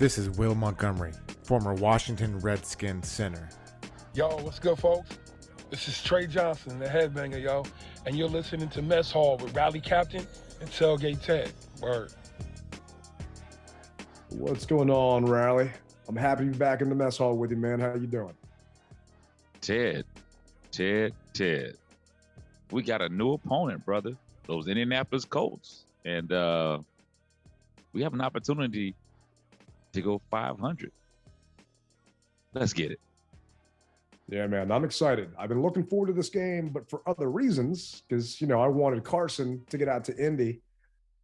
This is Will Montgomery, former Washington Redskins center. Yo, what's good, folks? This is Trey Johnson, the headbanger, yo, and you're listening to Mess Hall with Rally Captain and Tailgate Ted. Word. What's going on, Rally? I'm happy to be back in the mess hall with you, man. How you doing? Ted. We got a new opponent, brother. Those Indianapolis Colts. And we have an opportunity to go 500. Let's get it. Yeah, man, I'm excited. I've been looking forward to this game, but for other reasons, because, I wanted Carson to get out to Indy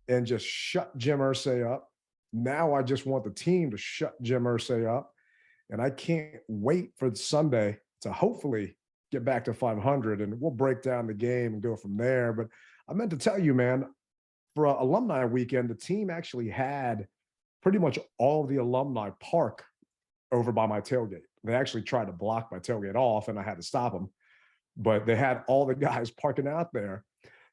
and just shut Jim Irsay up. Now I just want the team to shut Jim Irsay up. And I can't wait for Sunday to hopefully get back to 500, and we'll break down the game and go from there. But I meant to tell you, man, for alumni weekend, the team actually had pretty much all of the alumni park over by my tailgate. They actually tried to block my tailgate off, and I had to stop them. But they had all the guys parking out there.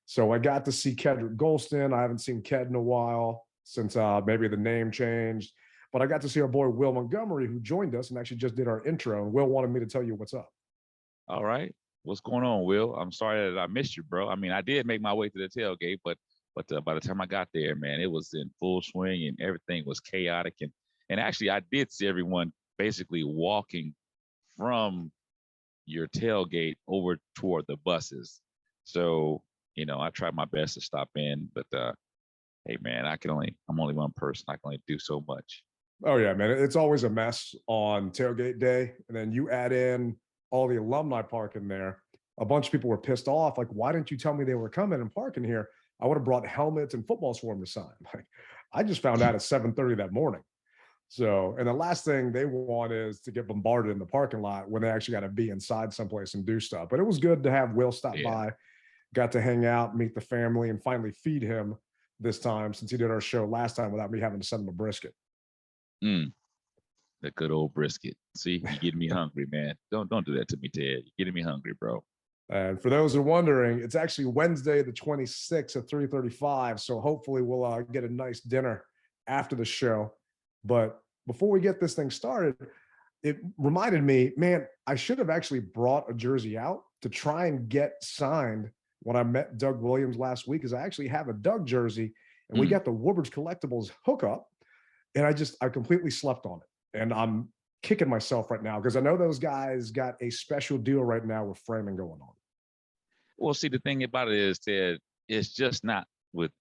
So I got to see Kedrick Golston. I haven't seen Ked in a while since maybe the name changed. But I got to see our boy Will Montgomery, who joined us and actually just did our intro. And Will wanted me to tell you what's up. All right. What's going on, Will? I'm sorry that I missed you, bro. I mean, I did make my way to the tailgate, but by the time I got there, man, it was in full swing and everything was chaotic. And actually, I did see everyone basically walking from your tailgate over toward the buses. So, I tried my best to stop in, but hey, man, I'm only one person. I can only do so much. Oh, yeah, man. It's always a mess on tailgate day. And then you add in all the alumni parking there. A bunch of people were pissed off. Like, why didn't you tell me they were coming and parking here? I would have brought helmets and footballs for them to sign. Like, I just found out at 7:30 that morning. So, and the last thing they want is to get bombarded in the parking lot when they actually got to be inside someplace and do stuff. But it was good to have Will stop by, got to hang out, meet the family, and finally feed him this time, since he did our show last time without me having to send him a brisket. The good old brisket. See, you're getting me hungry, man. Don't do that to me, Ted. You're getting me hungry, bro. And for those who are wondering, it's actually Wednesday, the 26th at 3:35. So hopefully we'll get a nice dinner after the show. But before we get this thing started, it reminded me, man, I should have actually brought a jersey out to try and get signed when I met Doug Williams last week, because I actually have a Doug jersey, and we got the Woodbridge Collectibles hookup, and I completely slept on it. And I'm kicking myself right now because I know those guys got a special deal right now with framing going on. Well, see, the thing about it is, Ted, it's just not with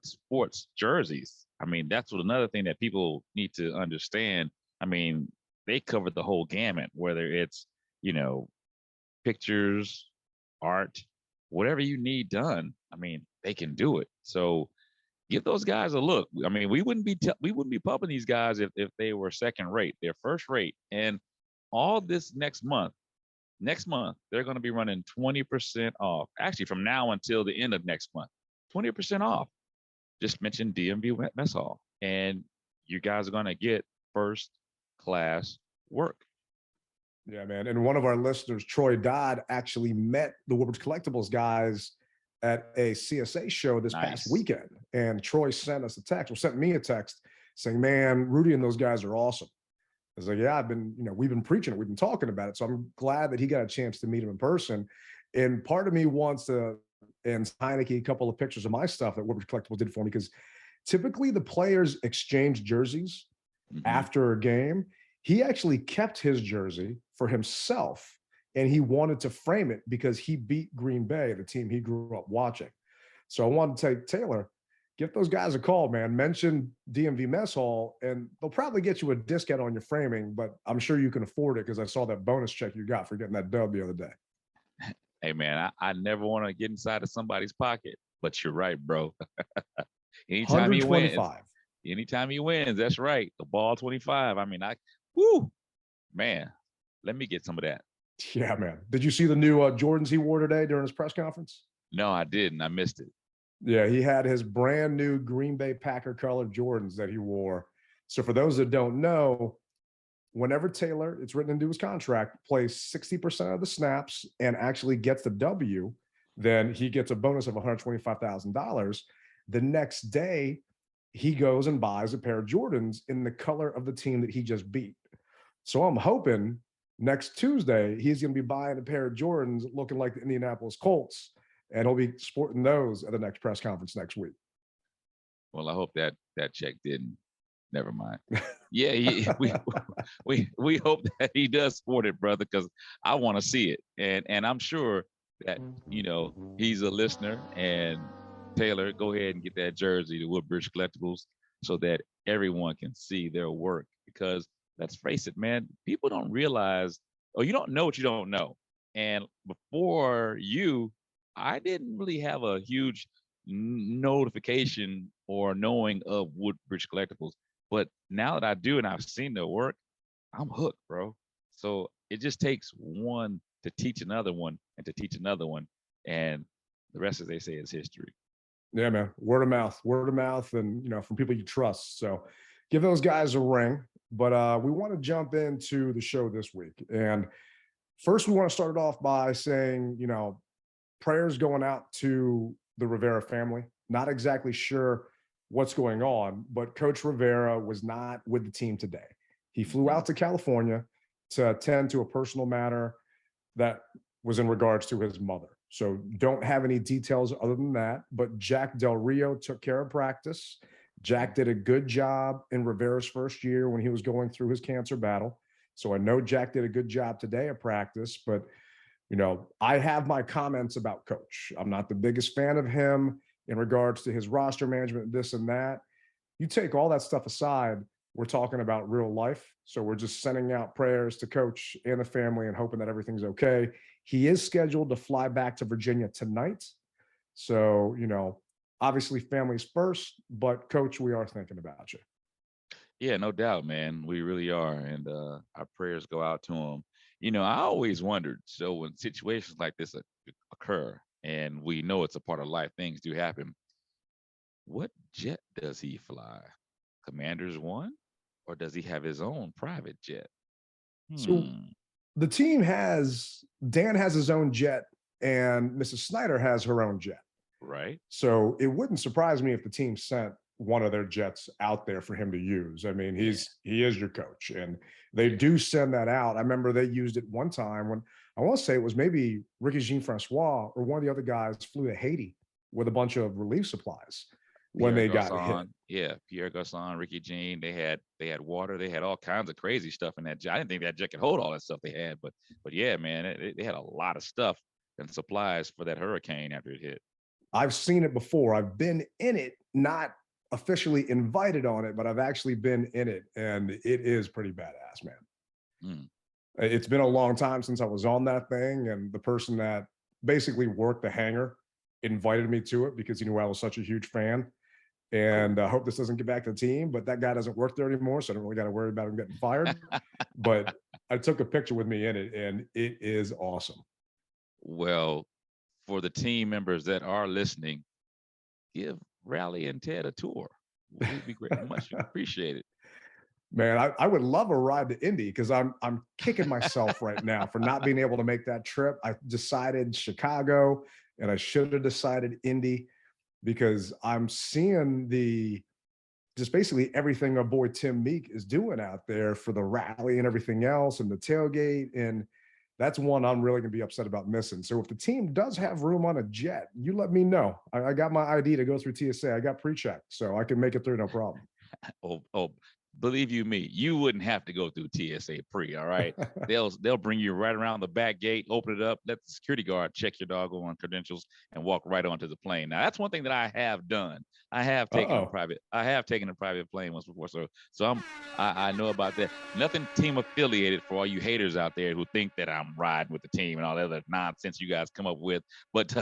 sports jerseys. I mean, that's another thing that people need to understand. I mean, they covered the whole gamut, whether it's, pictures, art, whatever you need done. I mean, they can do it. So give those guys a look. I mean, we wouldn't be pumping these guys if they were second rate. They're first rate. And all this next month, they're going to be running 20% off. Actually, from now until the end of next month, 20% off. Just mention DMV Mess Hall, and you guys are going to get first class work. Yeah, man. And one of our listeners, Troy Dodd, actually met the Woodbridge Collectibles guys at a CSA show this past weekend. And Troy sent me a text saying, man, Rudy and those guys are awesome. I was like, yeah, we've been preaching it. We've been talking about it. So I'm glad that he got a chance to meet him in person. And part of me wants to, and Heineke, a couple of pictures of my stuff that Woodbridge Collectibles did for me, because typically the players exchange jerseys after a game. He actually kept his jersey for himself, and he wanted to frame it because he beat Green Bay, the team he grew up watching. So I wanted to take Taylor, give those guys a call, man. Mention DMV Mess Hall, and they'll probably get you a discount on your framing, but I'm sure you can afford it because I saw that bonus check you got for getting that dub the other day. Hey, man, I never want to get inside of somebody's pocket, but you're right, bro. Anytime he wins, that's right. The ball 25. I mean, man, let me get some of that. Yeah, man. Did you see the new Jordans he wore today during his press conference? No, I didn't. I missed it. Yeah, he had his brand new Green Bay Packer colored Jordans that he wore. So for those that don't know, whenever Taylor, it's written into his contract, plays 60% of the snaps and actually gets the W, then he gets a bonus of $125,000. The next day, he goes and buys a pair of Jordans in the color of the team that he just beat. So I'm hoping next Tuesday, he's going to be buying a pair of Jordans looking like the Indianapolis Colts, and he'll be sporting those at the next press conference next week. Well, I hope that check didn't. Never mind. Yeah, we hope that he does sport it, brother, because I want to see it, and I'm sure that he's a listener. And Taylor, go ahead and get that jersey to Woodbridge Collectibles so that everyone can see their work. Because let's face it, man, people don't realize, or you don't know what you don't know. And before you, I didn't really have a huge notification or knowing of Woodbridge Collectibles. But now that I do and I've seen their work, I'm hooked, bro. So it just takes one to teach another one and to teach another one. And the rest, as they say, is history. Yeah, man. Word of mouth, and from people you trust. So give those guys a ring. But we want to jump into the show this week. And first, we want to start it off by saying, prayers going out to the Rivera family. Not exactly sure what's going on, but Coach Rivera was not with the team today. He flew out to California to attend to a personal matter that was in regards to his mother. So don't have any details other than that, but Jack Del Rio took care of practice. Jack did a good job in Rivera's first year when he was going through his cancer battle. So I know Jack did a good job today at practice, but I have my comments about Coach. I'm not the biggest fan of him in regards to his roster management, this and that. You take all that stuff aside, we're talking about real life. So we're just sending out prayers to Coach and the family and hoping that everything's okay. He is scheduled to fly back to Virginia tonight. So, obviously family's first, but Coach, we are thinking about you. Yeah, no doubt, man. We really are. And our prayers go out to him. I always wondered, so when situations like this occur, and we know it's a part of life, things do happen, what jet does he fly? Commander's One? Or does he have his own private jet? So the team Dan has his own jet, and Mrs. Snyder has her own jet. Right. So it wouldn't surprise me if the team sent one of their jets out there for him to use. I mean, he is your coach, and they do send that out. I remember they used it one time when I want to say it was maybe Ricky Jean-Francois or one of the other guys flew to Haiti with a bunch of relief supplies when they got hit. Yeah, Pierre Garçon, Ricky Jean, they had water, they had all kinds of crazy stuff in that jet. I didn't think that jet could hold all that stuff they had, but yeah, man, they had a lot of stuff and supplies for that hurricane after it hit. I've seen it before. I've been in it, not officially invited on it, but I've actually been in it, and it is pretty badass, man. It's been a long time since I was on that thing, and the person that basically worked the hangar invited me to it because he knew I was such a huge fan. And I hope this doesn't get back to the team, but that guy doesn't work there anymore, so I don't really got to worry about him getting fired. But I took a picture with me in it, and it is awesome. Well, for the team members that are listening, give Rally and Ted a tour. We'd be great, much appreciated. Man, I would love a ride to Indy because I'm kicking myself right now for not being able to make that trip. I decided Chicago, and I should have decided Indy because I'm seeing just basically everything our boy Tim Meek is doing out there for the rally and everything else and the tailgate. And that's one I'm really going to be upset about missing. So if the team does have room on a jet, you let me know. I got my ID to go through TSA. I got pre-check, so I can make it through no problem. Oh, believe you me, you wouldn't have to go through TSA pre, all right? They'll bring you right around the back gate, open it up, let the security guard check your doggone credentials, and walk right onto the plane. Now, that's one thing that I have done. I have taken a private plane once before, so I know about that. Nothing team affiliated for all you haters out there who think that I'm riding with the team and all that other nonsense you guys come up with. But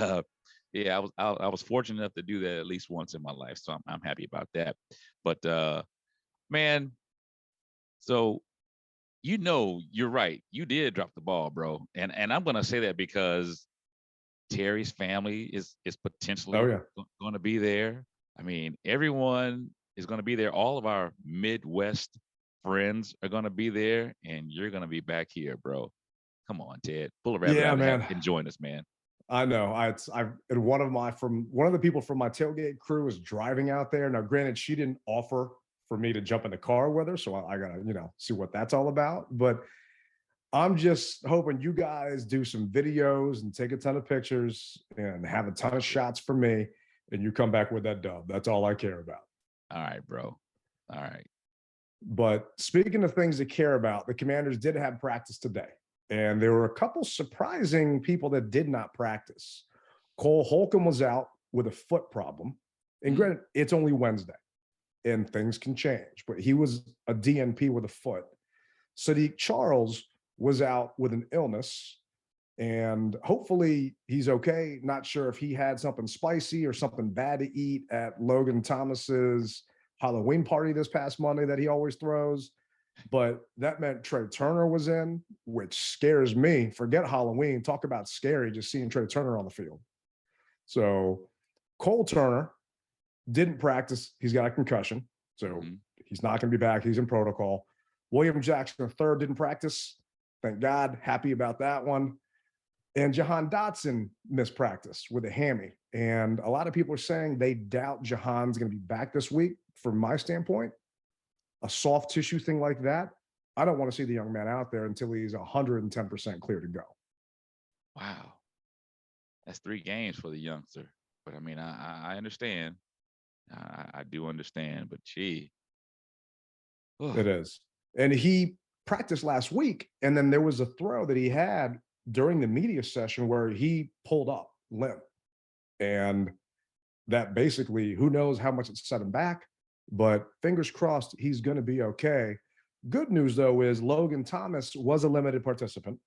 yeah, I was fortunate enough to do that at least once in my life, so I'm happy about that. But man, so you're right. You did drop the ball, bro. And I'm gonna say that because Terry's family is potentially going to be there. I mean, everyone is going to be there. All of our Midwest friends are going to be there, and you're going to be back here, bro. Come on, Ted. Pull a rabbit out of the hat and join us, man. I know. And one of the people from my tailgate crew is driving out there. Now, granted, she didn't offer for me to jump in the car with her, so I gotta, see what that's all about. But I'm just hoping you guys do some videos and take a ton of pictures and have a ton of shots for me, and you come back with that dub. That's all I care about. All right, bro. All right. But speaking of things to care about, the Commanders did have practice today. And there were a couple surprising people that did not practice. Cole Holcomb was out with a foot problem. And granted, it's only Wednesday and things can change, but he was a DNP with a foot. Sadiq Charles was out with an illness, and hopefully he's okay. Not sure if he had something spicy or something bad to eat at Logan Thomas's Halloween party this past Monday that he always throws. But that meant Trey Turner was in, which scares me. Forget Halloween. Talk about scary, just seeing Trey Turner on the field. So Cole Turner didn't practice. He's got a concussion. So he's not going to be back. He's in protocol. William Jackson III didn't practice. Thank God. Happy about that one. And Jahan Dotson missed practice with a hammy. And a lot of people are saying they doubt Jahan's going to be back this week. From my standpoint, a soft tissue thing like that, I don't want to see the young man out there until he's 110% clear to go. Wow. That's 3 games for the youngster. But I mean, I understand. I do understand, but gee. Ugh. It is. And he practiced last week, and then there was a throw that he had during the media session where he pulled up limp. And that basically, who knows how much it set him back, but fingers crossed he's going to be okay. Good news, though, is Logan Thomas was a limited participant.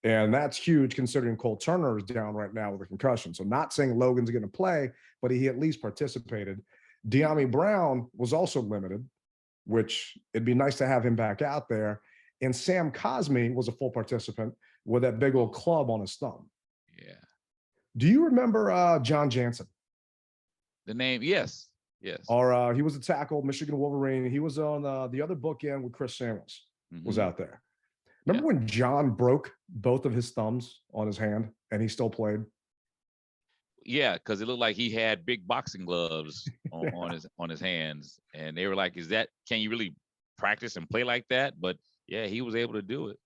And that's huge considering Cole Turner is down right now with a concussion. So not saying Logan's going to play, but he at least participated. De'Ami Brown was also limited, which it'd be nice to have him back out there. And Sam Cosmi was a full participant with that big old club on his thumb. Yeah. Do you remember John Jansen? The name, yes. Yes. Or he was a tackle, Michigan Wolverine. He was on the other bookend with Chris Samuels, was out there. Remember when John broke both of his thumbs on his hand and he still played? Yeah, because it looked like he had big boxing gloves on his hands. And they were like, can you really practice and play like that? But yeah, he was able to do it.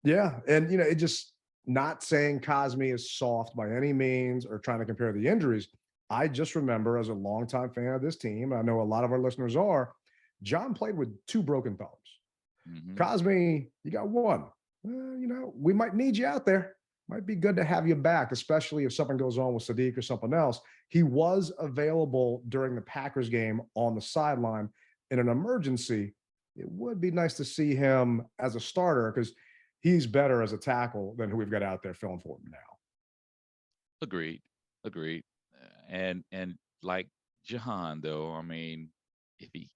Yeah. And, it just, not saying Cosmi is soft by any means or trying to compare the injuries. I just remember as a longtime fan of this team, I know a lot of our listeners are, John played with 2 broken thumbs. Cosmi, you got 1. We might need you out there. Might be good to have you back, especially if something goes on with Sadiq or something else. He was available during the Packers game on the sideline in an emergency. It would be nice to see him as a starter because he's better as a tackle than who we've got out there filling for him now. Agreed. And like Jahan, though, I mean,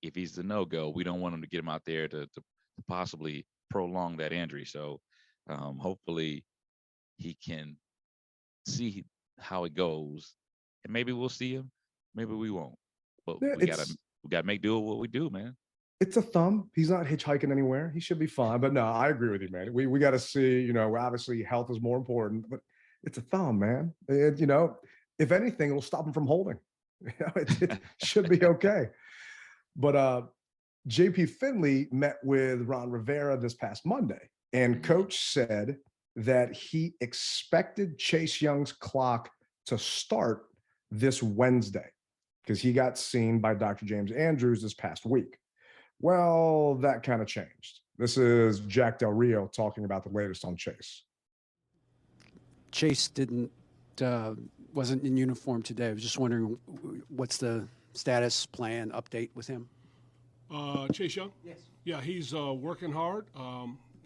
if he's the no-go, we don't want him to get him out there to possibly prolong that injury. So hopefully he can see how it goes, and maybe we'll see him, maybe we won't. But yeah, we gotta make do with what we do, man. It's a thumb. He's not hitchhiking anywhere. He should be fine. But no, I agree with you, man. We got to see. Obviously health is more important, but it's a thumb, man. And, if anything, it'll stop him from holding. It should be okay. But JP Finley met with Ron Rivera this past Monday, and coach said that he expected Chase Young's clock to start this Wednesday because he got seen by Dr. James Andrews this past week. Well, that kind of changed. This is Jack Del Rio talking about the latest on Chase. Chase wasn't in uniform today. I was just wondering, what's the status, plan, update with him? Chase Young? Yes. Yeah, he's working hard.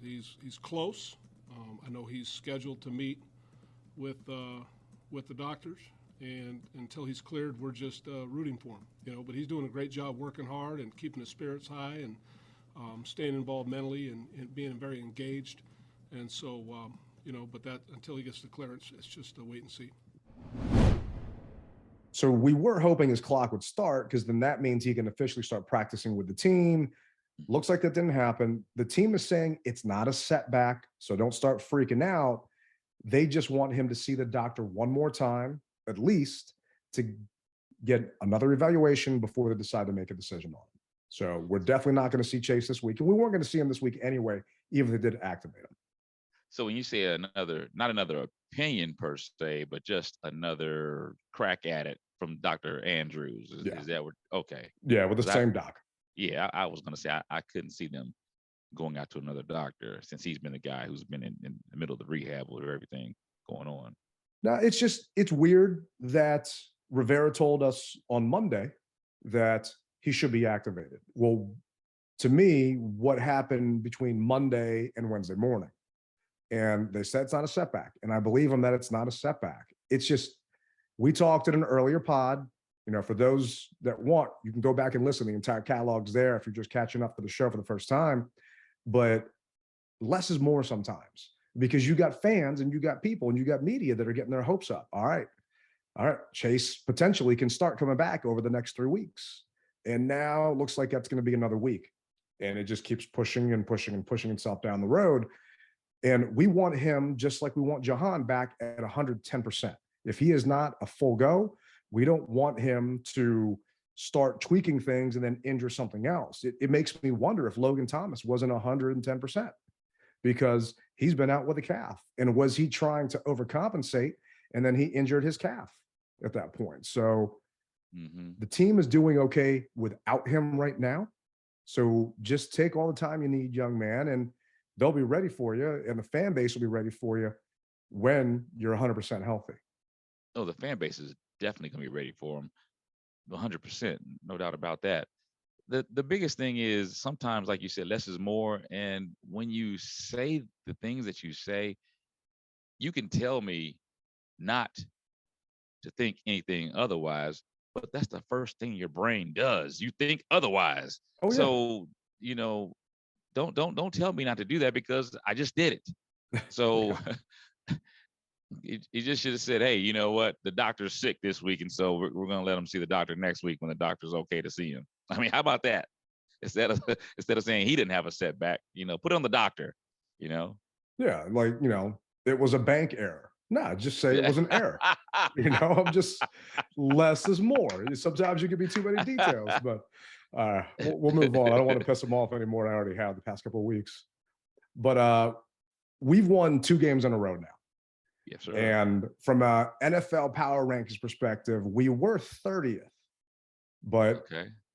He's close. I know he's scheduled to meet with the doctors, and until he's cleared, we're just rooting for him. But he's doing a great job working hard and keeping his spirits high and staying involved mentally and being very engaged. And so, but that until he gets the clearance, it's just a wait and see. So we were hoping his clock would start because then that means he can officially start practicing with the team. Looks like that didn't happen. The team is saying it's not a setback, so don't start freaking out. They just want him to see the doctor one more time, at least, to get another evaluation before they decide to make a decision on him. So we're definitely not going to see Chase this week. And we weren't going to see him this week anyway, even if they did activate him. So when you say not another opinion per se, but just another crack at it from Dr. Andrews, is that what? Okay. Yeah, with the same doc. Yeah, I was going to say I couldn't see them going out to another doctor since he's been the guy who's been in the middle of the rehab with everything going on. No, it's weird that Rivera told us on Monday that he should be activated. Well, to me, what happened between Monday and Wednesday morning? And they said it's not a setback. And I believe them that it's not a setback. It's just, we talked in an earlier pod. For those that want, you can go back and listen. The entire catalog's there if you're just catching up for the show for the first time. But less is more sometimes, because you got fans and you got people and you got media that are getting their hopes up. All right, Chase potentially can start coming back over the next 3 weeks. And now it looks like that's going to be another week. And it just keeps pushing and pushing and pushing itself down the road. And we want him, just like we want Jahan, back at 110%. If he is not a full go, we don't want him to start tweaking things and then injure something else. It makes me wonder if Logan Thomas wasn't 110%, because he's been out with a calf. And was he trying to overcompensate and then he injured his calf at that point? So the team is doing okay without him right now. So just take all the time you need, young man, and they'll be ready for you, and the fan base will be ready for you when you're 100% healthy. Oh, the fan base is definitely going to be ready for him, 100%, no doubt about that. The biggest thing is sometimes, like you said, less is more. And when you say the things that you say, you can tell me not to think anything otherwise, but that's the first thing your brain does. You think otherwise. Oh, yeah. So, don't tell me not to do that, because I just did it. So he just should have said, hey, you know what? The doctor's sick this week, and so we're going to let him see the doctor next week when the doctor's okay to see him. I mean, how about that? Instead of saying he didn't have a setback, put it on the doctor, Yeah, like, it was a bank error. No, just say it was an error. I'm just, less is more. Sometimes you can be too many details, but we'll move on. I don't want to piss them off anymore than I already have the past couple of weeks. But we've won 2 games in a row now. Yes, sir. And from a NFL power rankings perspective, we were 30th, but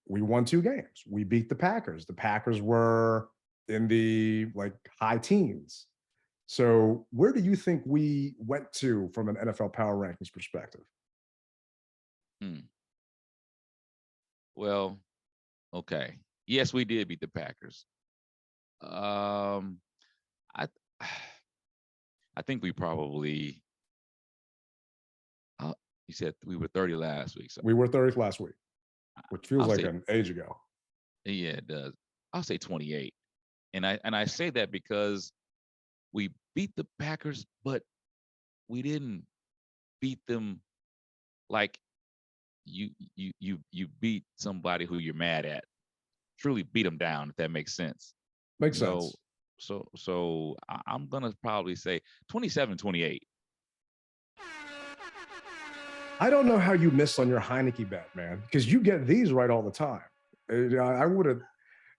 we won 2 games. We beat the Packers. The Packers were in the high teens. So where do you think we went to from an NFL power rankings perspective? Well, okay. Yes, we did beat the Packers. I think we probably, you said we were 30 last week. So we were 30th last week, which feels like an age ago. Yeah, it does. I'll say 28. And I say that because we beat the Packers, but we didn't beat them like you beat somebody who you're mad at. Truly beat them down, if that makes sense. Makes sense. So I'm gonna probably say 27-28. I don't know how you missed on your Heineke bet, man, because you get these right all the time. I would have,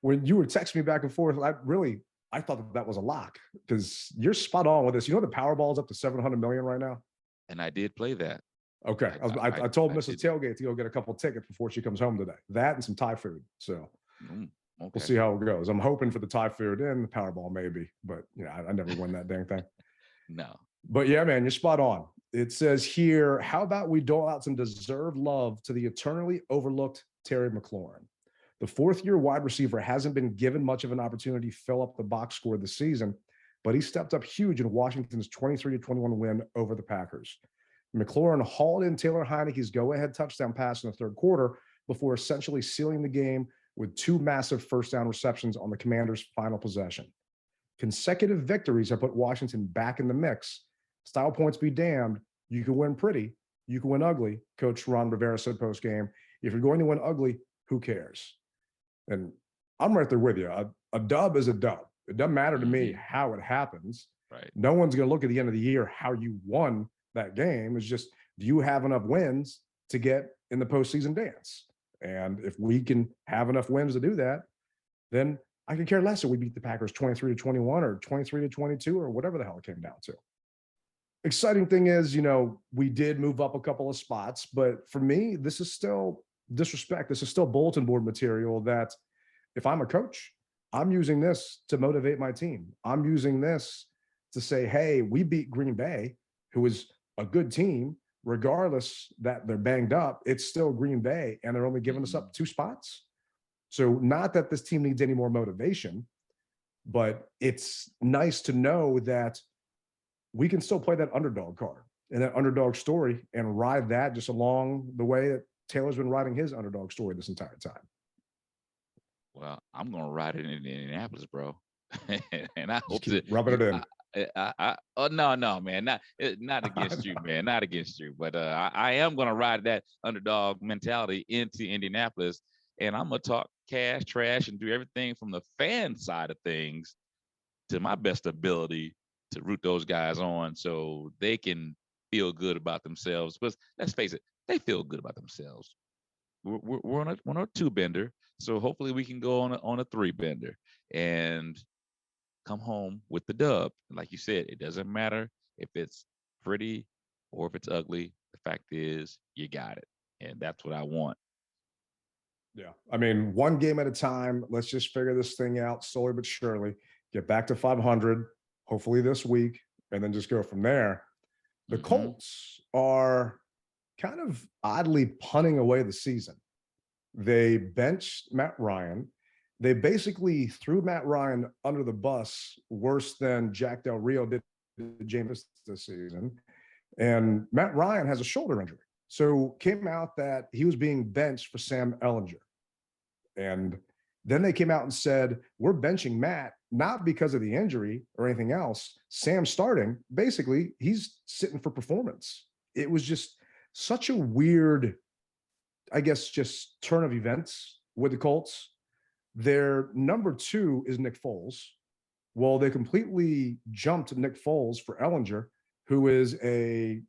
when you were texting me back and forth, I thought that was a lock, because you're spot on with this. The Powerball is up to 700 million right now. And I did play that. Okay. I told Mrs. Tailgate to go get a couple tickets before she comes home today. That and some Thai food. So we'll see how it goes. I'm hoping for the Thai food and the Powerball maybe, but I never win that dang thing. No. But yeah, man, you're spot on. It says here, how about we dole out some deserved love to the eternally overlooked Terry McLaurin? The 4th-year wide receiver hasn't been given much of an opportunity to fill up the box score this season, but he stepped up huge in Washington's 23-21 win over the Packers. McLaurin hauled in Taylor Heineke's go-ahead touchdown pass in the 3rd quarter before essentially sealing the game with 2 massive first-down receptions on the Commanders' final possession. Consecutive victories have put Washington back in the mix. Style points be damned. You can win pretty. You can win ugly, Coach Ron Rivera said post-game. If you're going to win ugly, who cares? And I'm right there with you. A dub is a dub. It doesn't matter to me how it happens. Right. No one's going to look at the end of the year how you won that game. It's just, do you have enough wins to get in the postseason dance? And if we can have enough wins to do that, then I could care less if we beat the Packers 23-21 or 23-22 or whatever the hell it came down to. Exciting thing is, we did move up a couple of spots, but for me, this is still disrespect. This is still bulletin board material that if I'm a coach, I'm using this to motivate my team. I'm using this to say, hey, we beat Green Bay, who is a good team, regardless that they're banged up. It's still Green Bay, and they're only giving us up 2 spots. So not that this team needs any more motivation, but it's nice to know that we can still play that underdog card and that underdog story and ride that just along the way that Taylor's been riding his underdog story this entire time. Well, I'm gonna ride it in Indianapolis, bro, and I hope to rubbing it in. Oh no, man, not against you, man, not against you, but I am gonna ride that underdog mentality into Indianapolis, and I'm gonna talk cash, trash, and do everything from the fan side of things to my best ability to root those guys on so they can feel good about themselves. But let's face it, they feel good about themselves. We're on a 2-bender, so hopefully we can go on a 3-bender and come home with the dub. And like you said, it doesn't matter if it's pretty or if it's ugly. The fact is, you got it, and that's what I want. Yeah, I mean, one game at a time. Let's just figure this thing out slowly but surely. Get back to 500, hopefully this week, and then just go from there. The Colts are kind of oddly punting away the season. They benched Matt Ryan. They basically threw Matt Ryan under the bus worse than Jack Del Rio did to Jameis this season. And Matt Ryan has a shoulder injury. So came out that he was being benched for Sam Ehlinger. And then they came out and said, we're benching Matt, not because of the injury or anything else. Sam's starting. Basically, he's sitting for performance. It was just such a weird, I guess, just turn of events with the Colts. Their number 2 is Nick Foles. Well, they completely jumped Nick Foles for Ehlinger, who is a,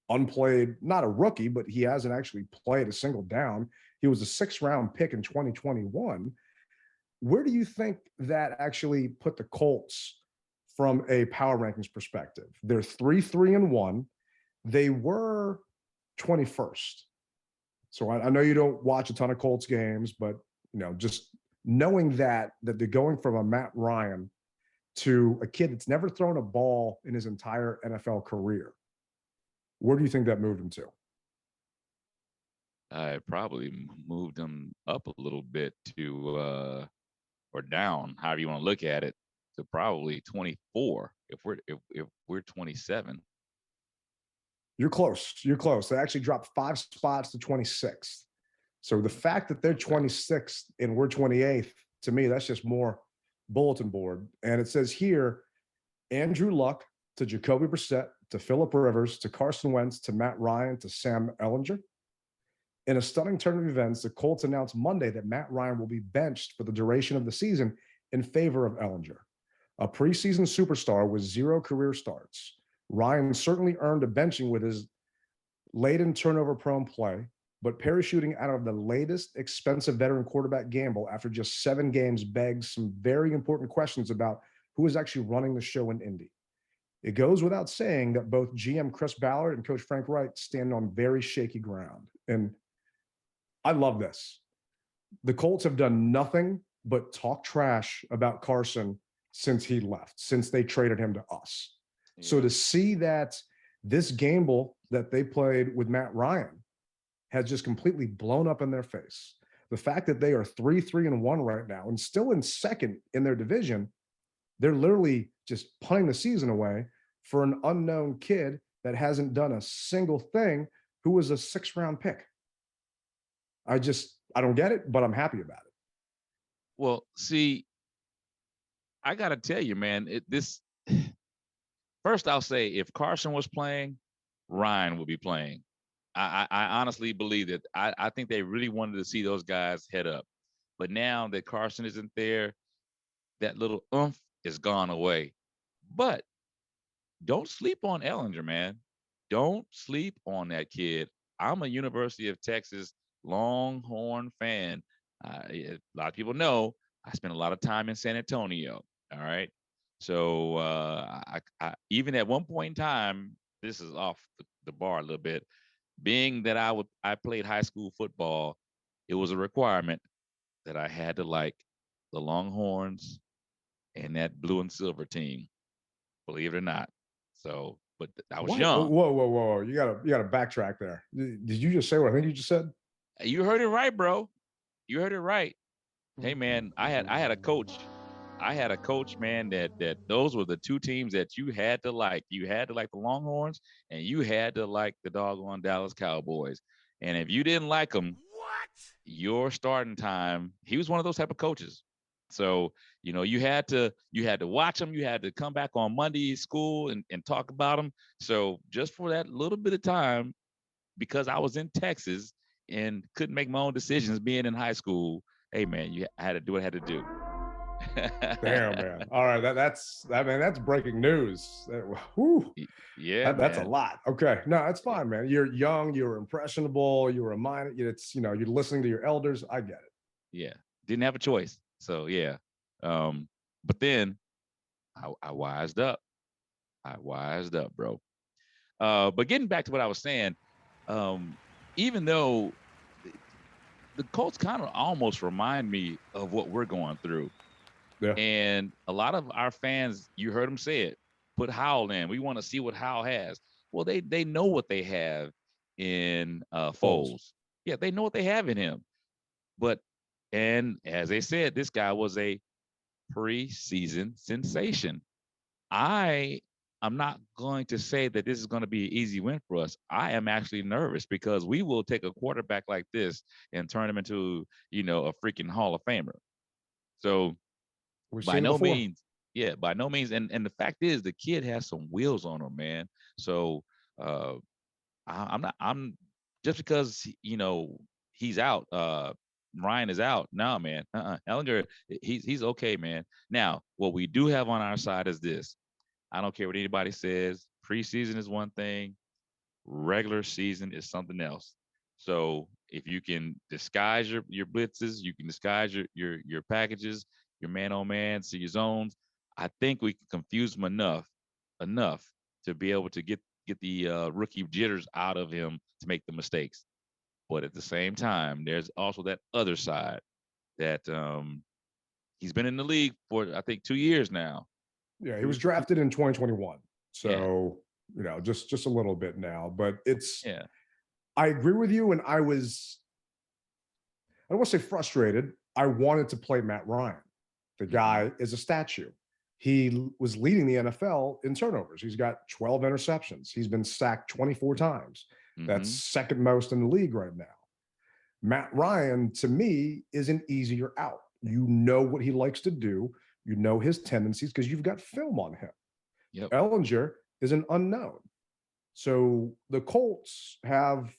unplayed, not a rookie, but he hasn't actually played a single down. He was a 6th-round pick in 2021. Where do you think that actually put the Colts from a power rankings perspective? They're 3-3-1. They were 21st. So I know you don't watch a ton of Colts games, but just knowing that they're going from a Matt Ryan to a kid that's never thrown a ball in his entire NFL career, where do you think that moved him to? I probably moved him up a little bit to or down, however you want to look at it, to probably 24 if we're 27. You're close. They actually dropped 5 spots to 26th. So the fact that they're 26th and we're 28th, to me, that's just more bulletin board. And it says here, Andrew Luck to Jacoby Brissett to Phillip Rivers to Carson Wentz to Matt Ryan to Sam Ehlinger. In a stunning turn of events, the Colts announced Monday that Matt Ryan will be benched for the duration of the season in favor of Ehlinger, a preseason superstar with 0 career starts. Ryan certainly earned a benching with his laden turnover-prone play, but parachuting out of the latest expensive veteran quarterback gamble after just 7 games begs some very important questions about who is actually running the show in Indy. It goes without saying that both GM Chris Ballard and Coach Frank Reich stand on very shaky ground. And I love this. The Colts have done nothing but talk trash about Carson since he left, since they traded him to us. Yeah. So to see that this gamble that they played with Matt Ryan has just completely blown up in their face. The fact that they are 3-3-1 right now and still in second in their division, they're literally just punting the season away for an unknown kid that hasn't done a single thing, who was a 6th-round pick. I don't get it, but I'm happy about it. Well, see, I got to tell you, man, first I'll say if Carson was playing, Ryan would be playing. I honestly believe that. I think they really wanted to see those guys head up. But now that Carson isn't there, that little oomph is gone away. But don't sleep on Ellinger, man. Don't sleep on that kid. I'm a University of Texas Longhorn fan. A lot of people know I spent a lot of time in San Antonio. All right. So I even at one point in time, this is off the bar a little bit, being that I played high school football, it was a requirement that I had to like the Longhorns and that blue and silver team, believe it or not. So, but I was What? young. Whoa. You gotta backtrack there. Did you just say what I think you just said? You heard it right, bro. You heard it right. Hey man, I had a coach. I had a coach, man, that those were the two teams that you had to like. You had to like the Longhorns and you had to like the doggone Dallas Cowboys. And if you didn't like them, your starting time, he was one of those type of coaches. So, you had to watch them. You had to come back on Monday school and talk about them. So just for that little bit of time, because I was in Texas and couldn't make my own decisions being in high school, hey man, I had to do what I had to do. Damn, man. All right, that's breaking news. Whew. Yeah, That's a man. lot. Okay, no, it's fine, man. You're young, you're impressionable, you're reminded. It's you're listening to your elders. I get it. Yeah, didn't have a choice. So yeah, but then I wised up. I wised up, bro. But getting back to what I was saying, even though the Colts kind of almost remind me of what we're going through. Yeah. And a lot of our fans, you heard them say it, put Howell in. We want to see what Howell has. Well, they know what they have in Foles. Yeah, they know what they have in him. And as they said, this guy was a preseason sensation. I'm not going to say that this is going to be an easy win for us. I am actually nervous because we will take a quarterback like this and turn him into, a freaking Hall of Famer. So by no means. And the fact is the kid has some wheels on him, man. So I'm just because, he's out, Ryan is out. No, man. Ellinger, he's okay, man. Now, what we do have on our side is this. I don't care what anybody says. Preseason is one thing. Regular season is something else. So if you can disguise your blitzes, you can disguise your packages, your man on man, see your zones. I think we can confuse him enough to be able to get the rookie jitters out of him to make the mistakes. But at the same time, there's also that other side that he's been in the league for I think 2 years now. Yeah, he was drafted in 2021. So, just a little bit now, but I agree with you. And I don't want to say frustrated. I wanted to play Matt Ryan. The guy is a statue. He was leading the NFL in turnovers. He's got 12 interceptions. He's been sacked 24 times. That's second most in the league right now. Matt Ryan, to me, is an easier out. You know what he likes to do. You know his tendencies because you've got film on him. Yep. Ellinger is an unknown. So the Colts have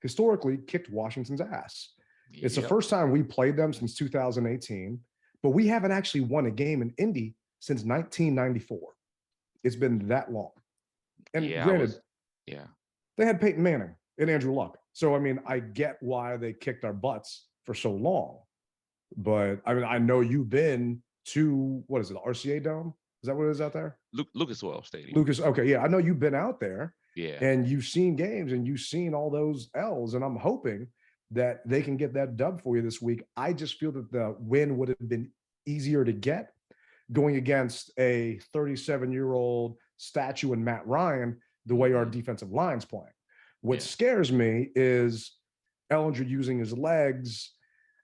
historically kicked Washington's ass. It's the first time we played them since 2018, but we haven't actually won a game in Indy since 1994. It's been that long. And granted, they had Peyton Manning and Andrew Luck. So, I get why they kicked our butts for so long. But, I know you've been to, what is it, the RCA Dome? Is that what it is out there? Lucas Oil Stadium. Okay, yeah. I know you've been out there. Yeah. And you've seen games and you've seen all those L's. And I'm hoping that they can get that dub for you this week. I just feel that the win would have been easier to get going against a 37-year-old statue in Matt Ryan, the way our defensive line's playing. What scares me is Ellinger using his legs.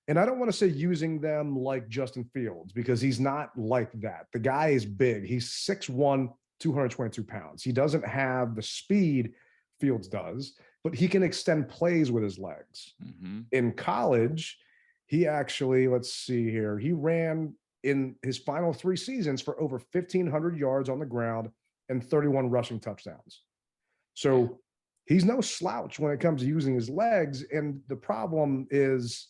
And I don't want to say using them like Justin Fields because he's not like that. The guy is big. He's 6'1", 222 pounds. He doesn't have the speed Fields does, but he can extend plays with his legs. In college, he actually, let's see here, he ran in his final 3 seasons for over 1,500 yards on the ground and 31 rushing touchdowns. So he's no slouch when it comes to using his legs. And the problem is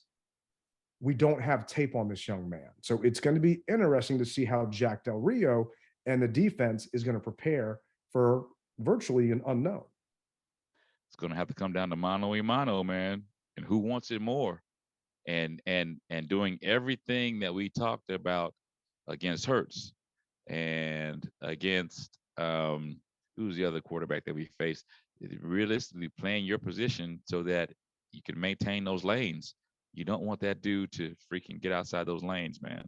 we don't have tape on this young man. So it's going to be interesting to see how Jack Del Rio and the defense is going to prepare for virtually an unknown. It's going to have to come down to mano a mano, man, and who wants it more, and doing everything that we talked about against Hurts and against who's the other quarterback that we faced. Realistically, playing your position so that you can maintain those lanes. You don't want that dude to freaking get outside those lanes, man.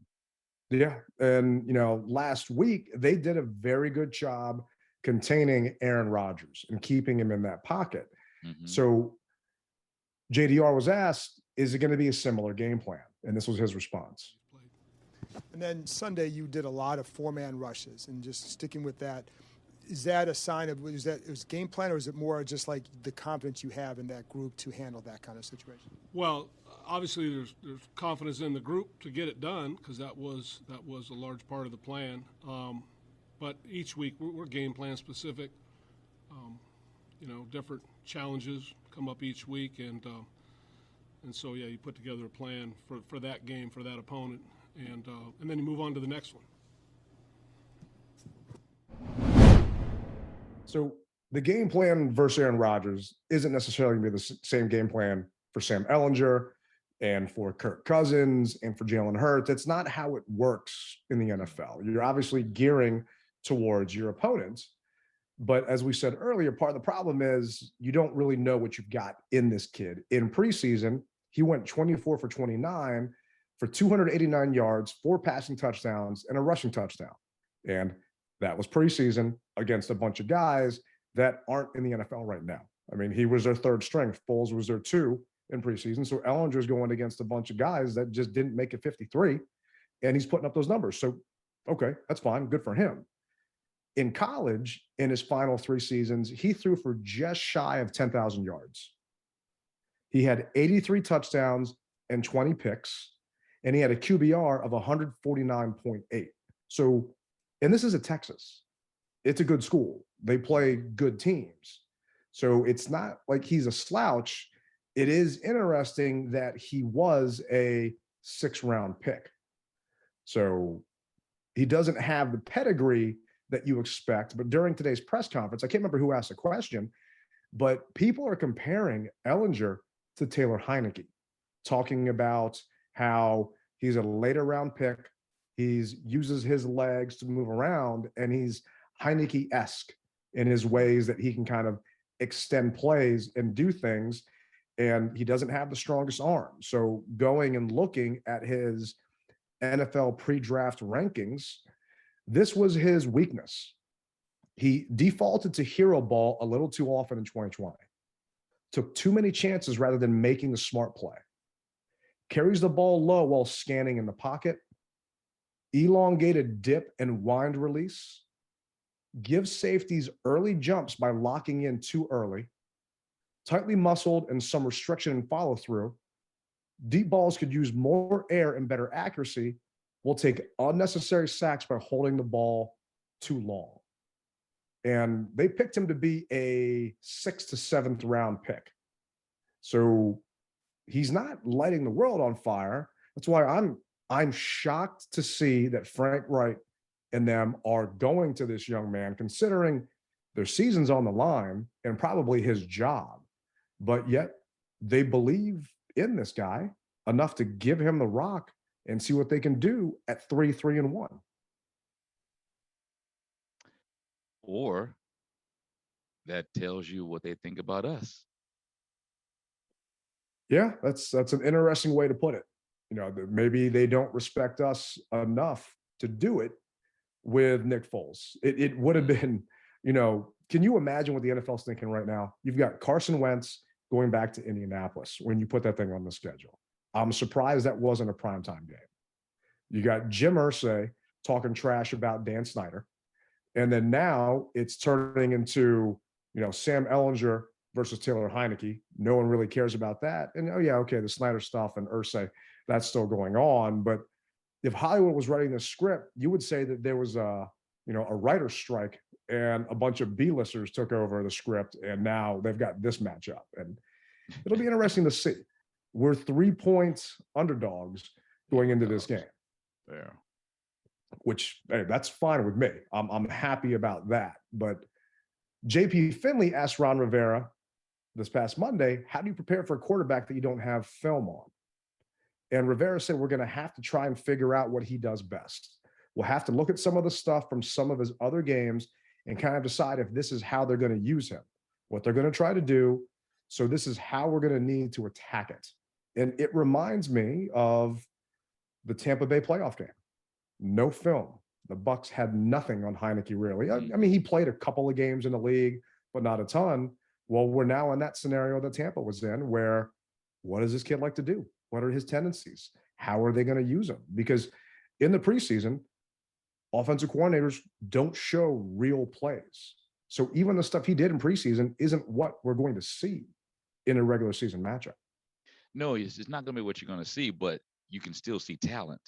Yeah, and last week they did a very good job containing Aaron Rodgers and keeping him in that pocket. Mm-hmm. So JDR was asked, is it going to be a similar game plan? And this was his response. And then Sunday, you did a lot of four-man rushes, and just sticking with that, is that a sign of, is it game plan, or is it more just like the confidence you have in that group to handle that kind of situation? Well, obviously there's confidence in the group to get it done, because that was a large part of the plan. But each week we're game plan specific. Different challenges come up each week, and so yeah, you put together a plan for that game, for that opponent, and then you move on to the next one. So the game plan versus Aaron Rodgers isn't necessarily going to be the same game plan for Sam Ehlinger and for Kirk Cousins and for Jalen Hurts. It's not how it works in the NFL. You're obviously gearing towards your opponents. But as we said earlier, part of the problem is you don't really know what you've got in this kid. In preseason, he went 24 for 29 for 289 yards, 4 passing touchdowns, and a rushing touchdown. And that was preseason against a bunch of guys that aren't in the NFL right now. I mean, he was their third string. Foles was their 2 in preseason. So Ehlinger's going against a bunch of guys that just didn't make it 53, and he's putting up those numbers. So, okay, that's fine. Good for him. In college, in his final 3 seasons, he threw for just shy of 10,000 yards. He had 83 touchdowns and 20 picks, and he had a QBR of 149.8. So, and this is at Texas. It's a good school. They play good teams. So it's not like he's a slouch. It is interesting that he was a 6th-round pick. So he doesn't have the pedigree that you expect. But during today's press conference, I can't remember who asked the question, but people are comparing Ehlinger to Taylor Heineke, talking about how he's a later round pick. He uses his legs to move around, and he's Heineke-esque in his ways that he can kind of extend plays and do things. And he doesn't have the strongest arm. So going and looking at his NFL pre-draft rankings, this was his weakness. He defaulted to hero ball a little too often in 2020. Took too many chances rather than making the smart play. Carries the ball low while scanning in the pocket. Elongated dip and wind release. Gives safeties early jumps by locking in too early. Tightly muscled and some restriction and follow through. Deep balls could use more air and better accuracy. Will take unnecessary sacks by holding the ball too long. And they picked him to be a 6th to 7th round pick. So he's not lighting the world on fire. That's why I'm shocked to see that Frank Wright and them are going to this young man, considering their season's on the line and probably his job. But yet they believe in this guy enough to give him the rock and see what they can do at 3-3-1. Or that tells you what they think about us. Yeah, that's an interesting way to put it. Maybe they don't respect us enough to do it with Nick Foles. It would have been, can you imagine what the NFL's thinking right now? You've got Carson Wentz going back to Indianapolis when you put that thing on the schedule. I'm surprised that wasn't a primetime game. You got Jim Irsay talking trash about Dan Snyder. And then now it's turning into, Sam Ehlinger versus Taylor Heineke. No one really cares about that. And, the Snyder stuff and Irsay, that's still going on. But if Hollywood was writing this script, you would say that there was a writer's strike and a bunch of B-listers took over the script, and now they've got this matchup. And it'll be interesting to see. We're 3-point underdogs going into this game. Fair. Which, hey, that's fine with me. I'm happy about that. But JP Finley asked Ron Rivera this past Monday, how do you prepare for a quarterback that you don't have film on? And Rivera said, we're going to have to try and figure out what he does best. We'll have to look at some of the stuff from some of his other games and kind of decide if this is how they're going to use him, what they're going to try to do. So this is how we're going to need to attack it. And it reminds me of the Tampa Bay playoff game. No film. The Bucs had nothing on Heineke, really. I mean, he played a couple of games in the league, but not a ton. Well, we're now in that scenario that Tampa was in, where what does this kid like to do? What are his tendencies? How are they going to use him? Because in the preseason, offensive coordinators don't show real plays. So even the stuff he did in preseason isn't what we're going to see in a regular season matchup. No, it's not going to be what you're going to see, but you can still see talent.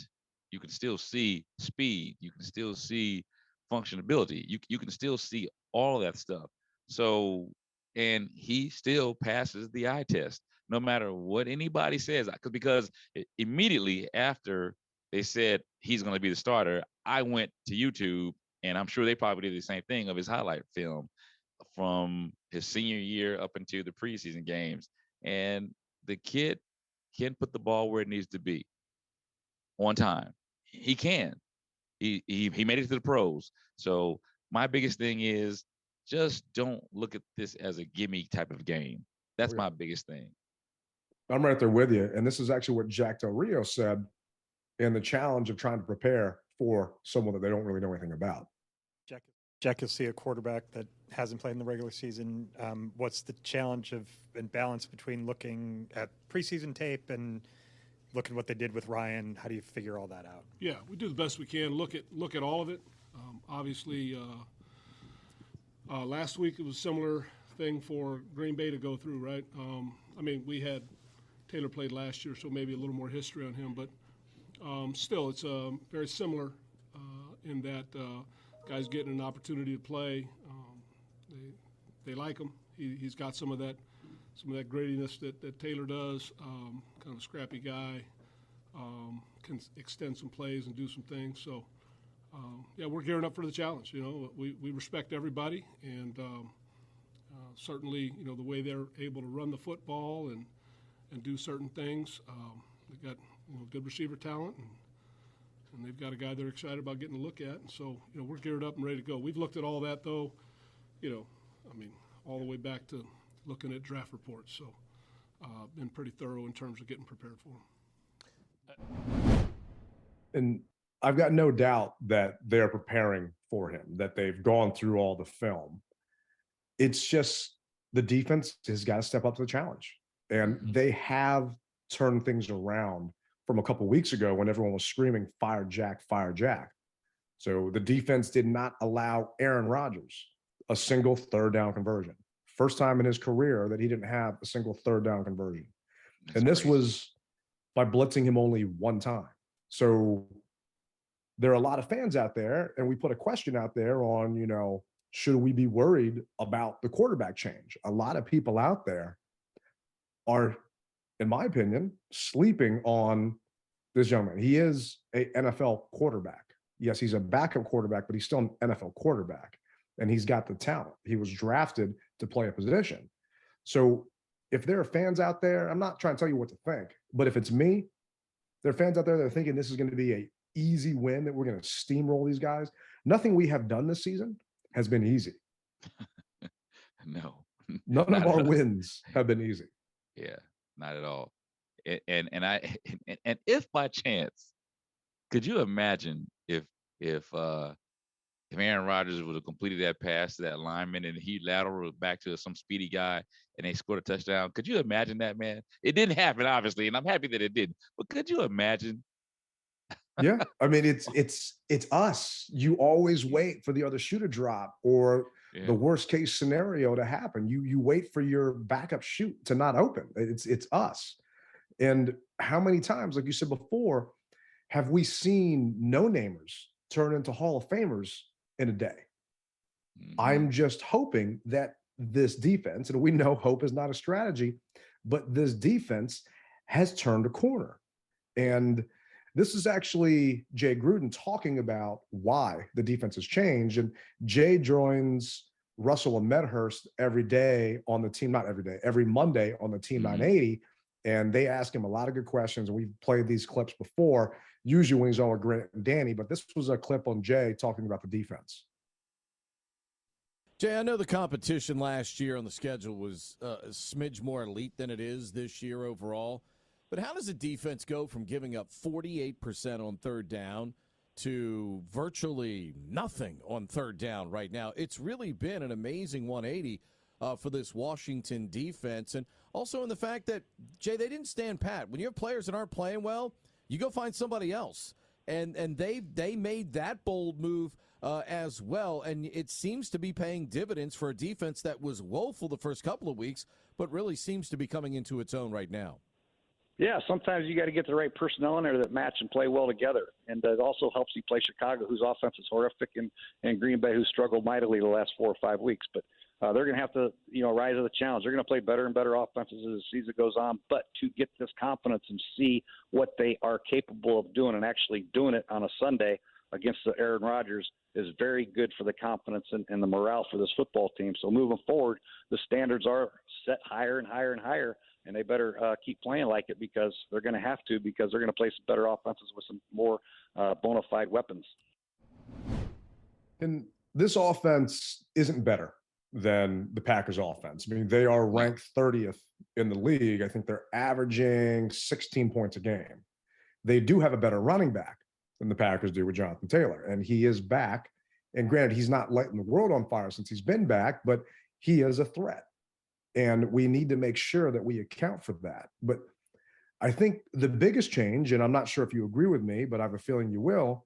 You can still see speed. You can still see functionability. You can still see all of that stuff. So, and he still passes the eye test, no matter what anybody says. Because immediately after they said he's going to be the starter, I went to YouTube, and I'm sure they probably did the same thing, of his highlight film from his senior year up into the preseason games. And the kid can put the ball where it needs to be on time. He can. He made it to the pros. So my biggest thing is, just don't look at this as a gimme type of game. That's my biggest thing. I'm right there with you. And this is actually what Jack Del Rio said in the challenge of trying to prepare for someone that they don't really know anything about. Jack, you'll see a quarterback that hasn't played in the regular season. What's the challenge and balance between looking at preseason tape and looking at what they did with Ryan? How do you figure all that out? Yeah, we do the best we can. Look at all of it. Obviously, last week it was a similar thing for Green Bay to go through, right? I mean, we had Taylor played last year, so maybe a little more history on him, but still, it's very similar in that guys getting an opportunity to play. They like him. He's got some of that grittiness that Taylor does. Kind of a scrappy guy, can extend some plays and do some things. So, yeah, we're gearing up for the challenge. You know, we respect everybody, and certainly, you know, the way they're able to run the football and do certain things. They've got, you know, good receiver talent, and they've got a guy they're excited about getting a look at. And so, you know, we're geared up and ready to go. We've looked at all that, though, you know, I mean, all the way back to looking at draft reports. So, been pretty thorough in terms of getting prepared for him. And I've got no doubt that they're preparing for him, that they've gone through all the film. It's just the defense has got to step up to the challenge. And they have turned things around from a couple of weeks ago when everyone was screaming, fire Jack, fire Jack. So the defense did not allow Aaron Rodgers a single third down conversion. First time in his career that he didn't have a single third down conversion. And this was by blitzing him only one time. So there are a lot of fans out there, and we put a question out there on, you know, should we be worried about the quarterback change? A lot of people out there are, in my opinion, sleeping on this young man. He is an NFL quarterback. Yes, he's a backup quarterback, but he's still an NFL quarterback, and he's got the talent. He was drafted to play a position. So if there are fans out there, I'm not trying to tell you what to think, but if it's me, there are fans out there that are thinking this is going to be an easy win, that we're going to steamroll these guys. Nothing we have done this season has been easy. No. None of our wins have been easy. Yeah, not at all. And if by chance, could you imagine if Aaron Rodgers would have completed that pass to that lineman and he lateraled back to some speedy guy and they scored a touchdown? Could you imagine that, man? It didn't happen, obviously, and I'm happy that it didn't. But could you imagine? Yeah, I mean, it's us. You always wait for the other shoe to drop or the worst case scenario to happen. You wait for your backup shoot to not open. It's us. And how many times, like you said before, have we seen no-namers turn into Hall of Famers in a day? I'm just hoping that this defense, and we know hope is not a strategy, but this defense has turned a corner. And this is actually Jay Gruden talking about why the defense has changed. And Jay joins Russell and Medhurst every day on the team, not every day, every Monday on the Team 980. And they ask him a lot of good questions. And we've played these clips before, usually when he's on with Grant and Danny, but this was a clip on Jay talking about the defense. Jay, I know the competition last year on the schedule was a smidge more elite than it is this year overall. But how does the defense go from giving up 48% on third down to virtually nothing on third down right now? It's really been an amazing 180 for this Washington defense. And also in the fact that, Jay, they didn't stand pat. When you have players that aren't playing well, you go find somebody else. And they made that bold move as well. And it seems to be paying dividends for a defense that was woeful the first couple of weeks, but really seems to be coming into its own right now. Yeah, sometimes you got to get the right personnel in there that match and play well together. And it also helps you play Chicago, whose offense is horrific, and Green Bay, who struggled mightily the last 4 or 5 weeks. But they're going to have to, rise to the challenge. They're going to play better and better offenses as the season goes on. But to get this confidence and see what they are capable of doing and actually doing it on a Sunday against the Aaron Rodgers is very good for the confidence and the morale for this football team. So moving forward, the standards are set higher and higher and higher. And they better keep playing like it, because they're going to have to, because they're going to play some better offenses with some more bona fide weapons. And this offense isn't better than the Packers offense. I mean, they are ranked 30th in the league. I think they're averaging 16 points a game. They do have a better running back than the Packers do with Jonathan Taylor, and he is back. And granted, he's not lighting the world on fire since he's been back, but he is a threat. And we need to make sure that we account for that. But I think the biggest change, and I'm not sure if you agree with me, but I have a feeling you will,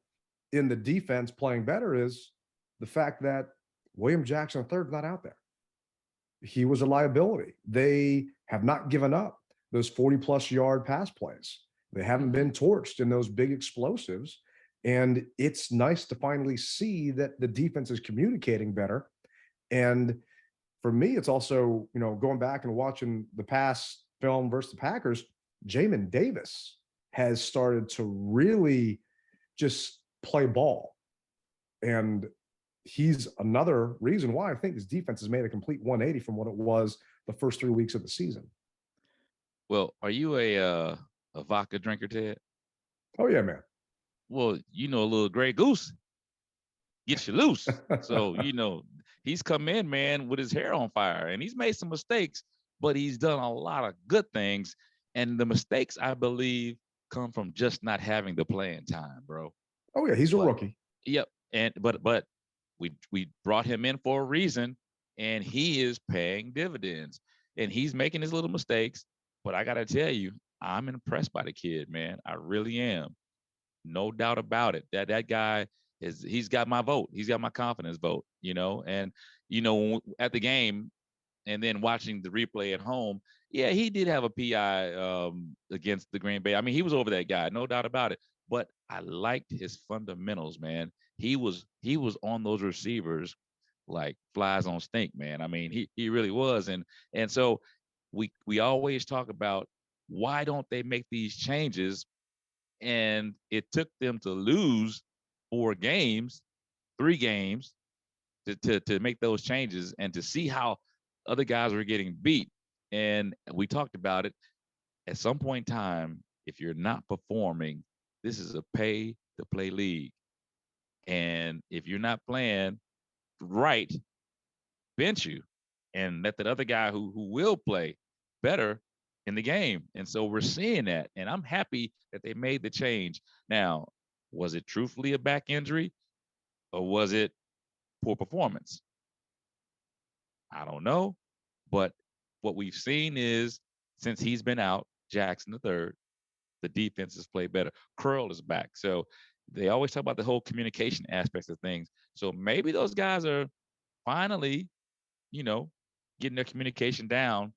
in the defense playing better is the fact that William Jackson III is not out there. He was a liability. They have not given up those 40-plus yard pass plays. They haven't been torched in those big explosives. And it's nice to finally see that the defense is communicating better. And for me, it's also, going back and watching the pass film versus the Packers, Jamin Davis has started to really just play ball. And he's another reason why I think this defense has made a complete 180 from what it was the first 3 weeks of the season. Well, are you a vodka drinker, Ted? Oh, yeah, man. Well, a little Grey Goose gets you loose. So, he's come in, man, with his hair on fire, and he's made some mistakes, but he's done a lot of good things. And the mistakes, I believe, come from just not having the playing time, bro. Oh, yeah, he's a rookie. Yep. And but we brought him in for a reason, and he is paying dividends, and he's making his little mistakes. But I got to tell you, I'm impressed by the kid, man. I really am. No doubt about it. That guy he's got my vote. He's got my confidence vote, and, at the game and then watching the replay at home, yeah, he did have a PI against the Green Bay. I mean, he was over that guy, no doubt about it. But I liked his fundamentals, man. He was on those receivers like flies on stink, man. I mean, he really was. And so we always talk about, why don't they make these changes? And it took them to lose 3 games to make those changes and to see how other guys were getting beat. And we talked about it. At some point in time, if you're not performing, this is a pay-to-play league. And if you're not playing right, bench you and let that other guy who will play better in the game. And so we're seeing that. And I'm happy that they made the change. Now, was it truthfully a back injury, or was it poor performance? I don't know. But what we've seen is, since he's been out, Jackson III, the defense has played better. Curl is back. So they always talk about the whole communication aspects of things. So maybe those guys are finally, getting their communication down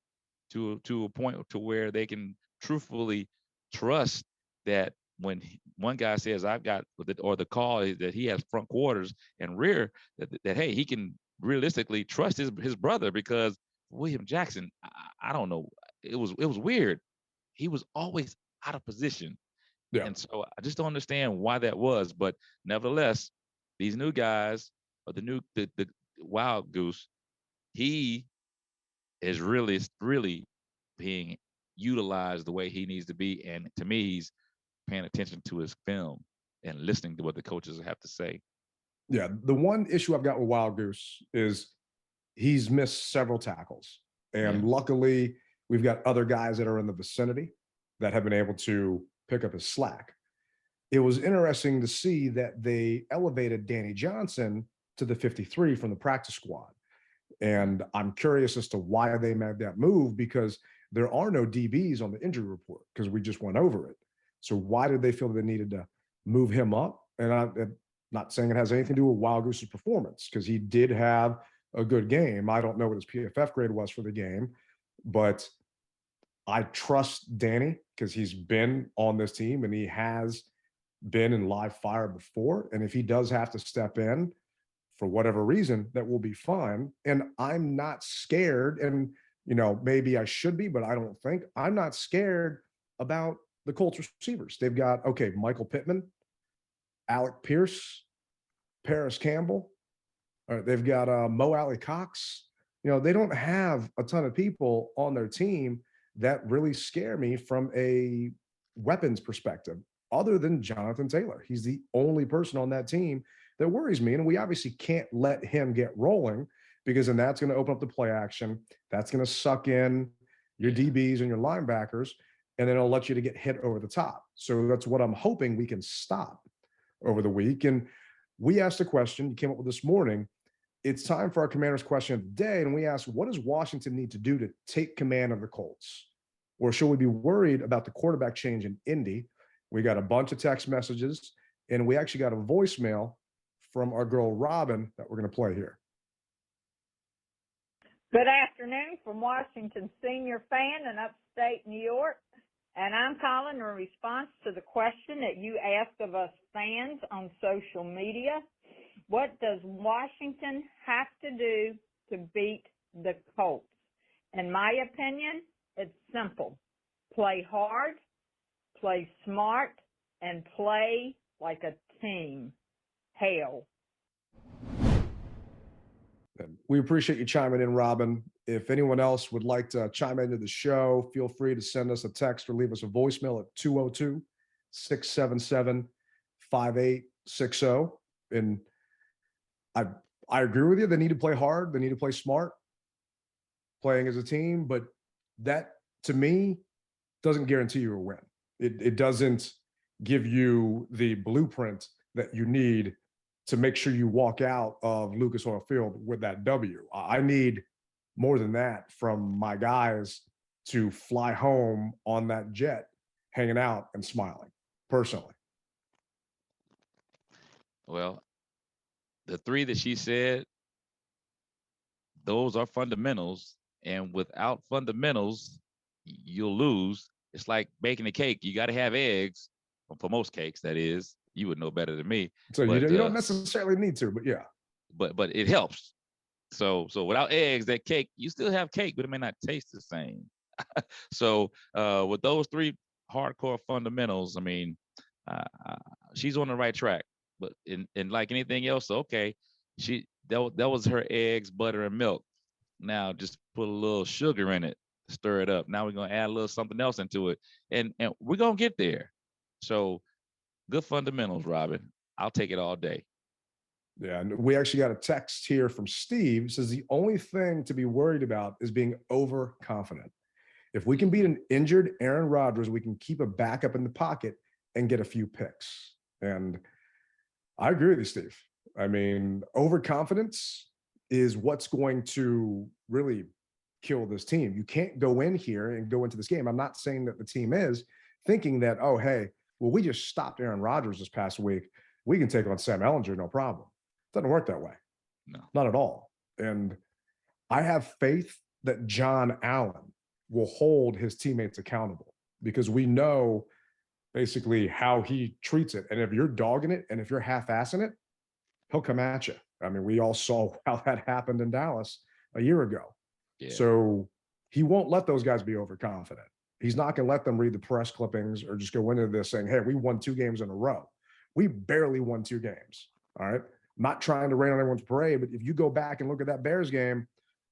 to a point to where they can truthfully trust that when one guy says, I've got, or the call is that he has front quarters and rear, that hey, he can realistically trust his brother, because William Jackson, I don't know, it was weird. He was always out of position. Yeah. And so I just don't understand why that was. But nevertheless, these new guys are the wild goose, he is really being utilized the way he needs to be. And to me, he's paying attention to his film and listening to what the coaches have to say. Yeah, the one issue I've got with Wild Goose is he's missed several tackles. And luckily, we've got other guys that are in the vicinity that have been able to pick up his slack. It was interesting to see that they elevated Danny Johnson to the 53 from the practice squad. And I'm curious as to why they made that move, because there are no DBs on the injury report because we just went over it. So why did they feel they needed to move him up? And I'm not saying it has anything to do with Wild Goose's performance, because he did have a good game. I don't know what his PFF grade was for the game, but I trust Danny because he's been on this team and he has been in live fire before. And if he does have to step in for whatever reason, that will be fine. And I'm not scared. And, you know, maybe I should be, but I don't think I'm not scared about the Colts receivers. They've got, okay, Michael Pittman, Alec Pierce, Paris Campbell. They've got Mo Alley Cox. You know, they don't have a ton of people on their team that really scare me from a weapons perspective, other than Jonathan Taylor. He's the only person on that team that worries me. And we obviously can't let him get rolling, because then that's going to open up the play action. That's going to suck in your DBs and your linebackers, and then it'll let you to get hit over the top. So that's what I'm hoping we can stop over the week. And we asked a question you came up with this morning. It's time for our commander's question of the day. And we asked, what does Washington need to do to take command of the Colts? Or should we be worried about the quarterback change in Indy? We got a bunch of text messages, and we actually got a voicemail from our girl Robin that we're going to play here. Good afternoon from Washington senior fan in upstate New York. And I'm calling in response to the question that you asked of us fans on social media. What does Washington have to do to beat the Colts? In my opinion, it's simple. Play hard, play smart, and play like a team. Hail. We appreciate you chiming in, Robin. If anyone else would like to chime into the show, feel free to send us a text or leave us a voicemail at 202-677-5860. And I agree with you. They need to play hard. They need to play smart, playing as a team. But that, to me, doesn't guarantee you a win. It doesn't give you the blueprint that you need to make sure you walk out of Lucas Oil Field with that W. I need more than that from my guys to fly home on that jet, hanging out and smiling, personally. Well, the three that she said, those are fundamentals. And without fundamentals, you'll lose. It's like baking a cake. You got to have eggs. Well, for most cakes, that is. You would know better than me. So you don't necessarily need to, but yeah. But it helps. So without eggs, that cake, you still have cake, but it may not taste the same. So with those three hardcore fundamentals, I mean, she's on the right track. But in like anything else, okay, that was her eggs, butter, and milk. Now just put a little sugar in it, stir it up. Now we're gonna add a little something else into it, and we're gonna get there. So good fundamentals, Robin. I'll take it all day. Yeah, and we actually got a text here from Steve. It says the only thing to be worried about is being overconfident. If we can beat an injured Aaron Rodgers, we can keep a backup in the pocket and get a few picks. And I agree with you, Steve. I mean, overconfidence is what's going to really kill this team. You can't go in here and go into this game. I'm not saying that the team is thinking that, oh, hey, well, we just stopped Aaron Rodgers this past week. We can take on Sam Ehlinger, no problem. It doesn't work that way. No. Not at all. And I have faith that John Allen will hold his teammates accountable, because we know basically how he treats it. And if you're dogging it and if you're half-assing it, he'll come at you. I mean, we all saw how that happened in Dallas a year ago. Yeah. So he won't let those guys be overconfident. He's not going to let them read the press clippings or just go into this saying, hey, we won 2 games in a row. We barely won 2 games. All right. I'm not trying to rain on everyone's parade, but if you go back and look at that Bears game,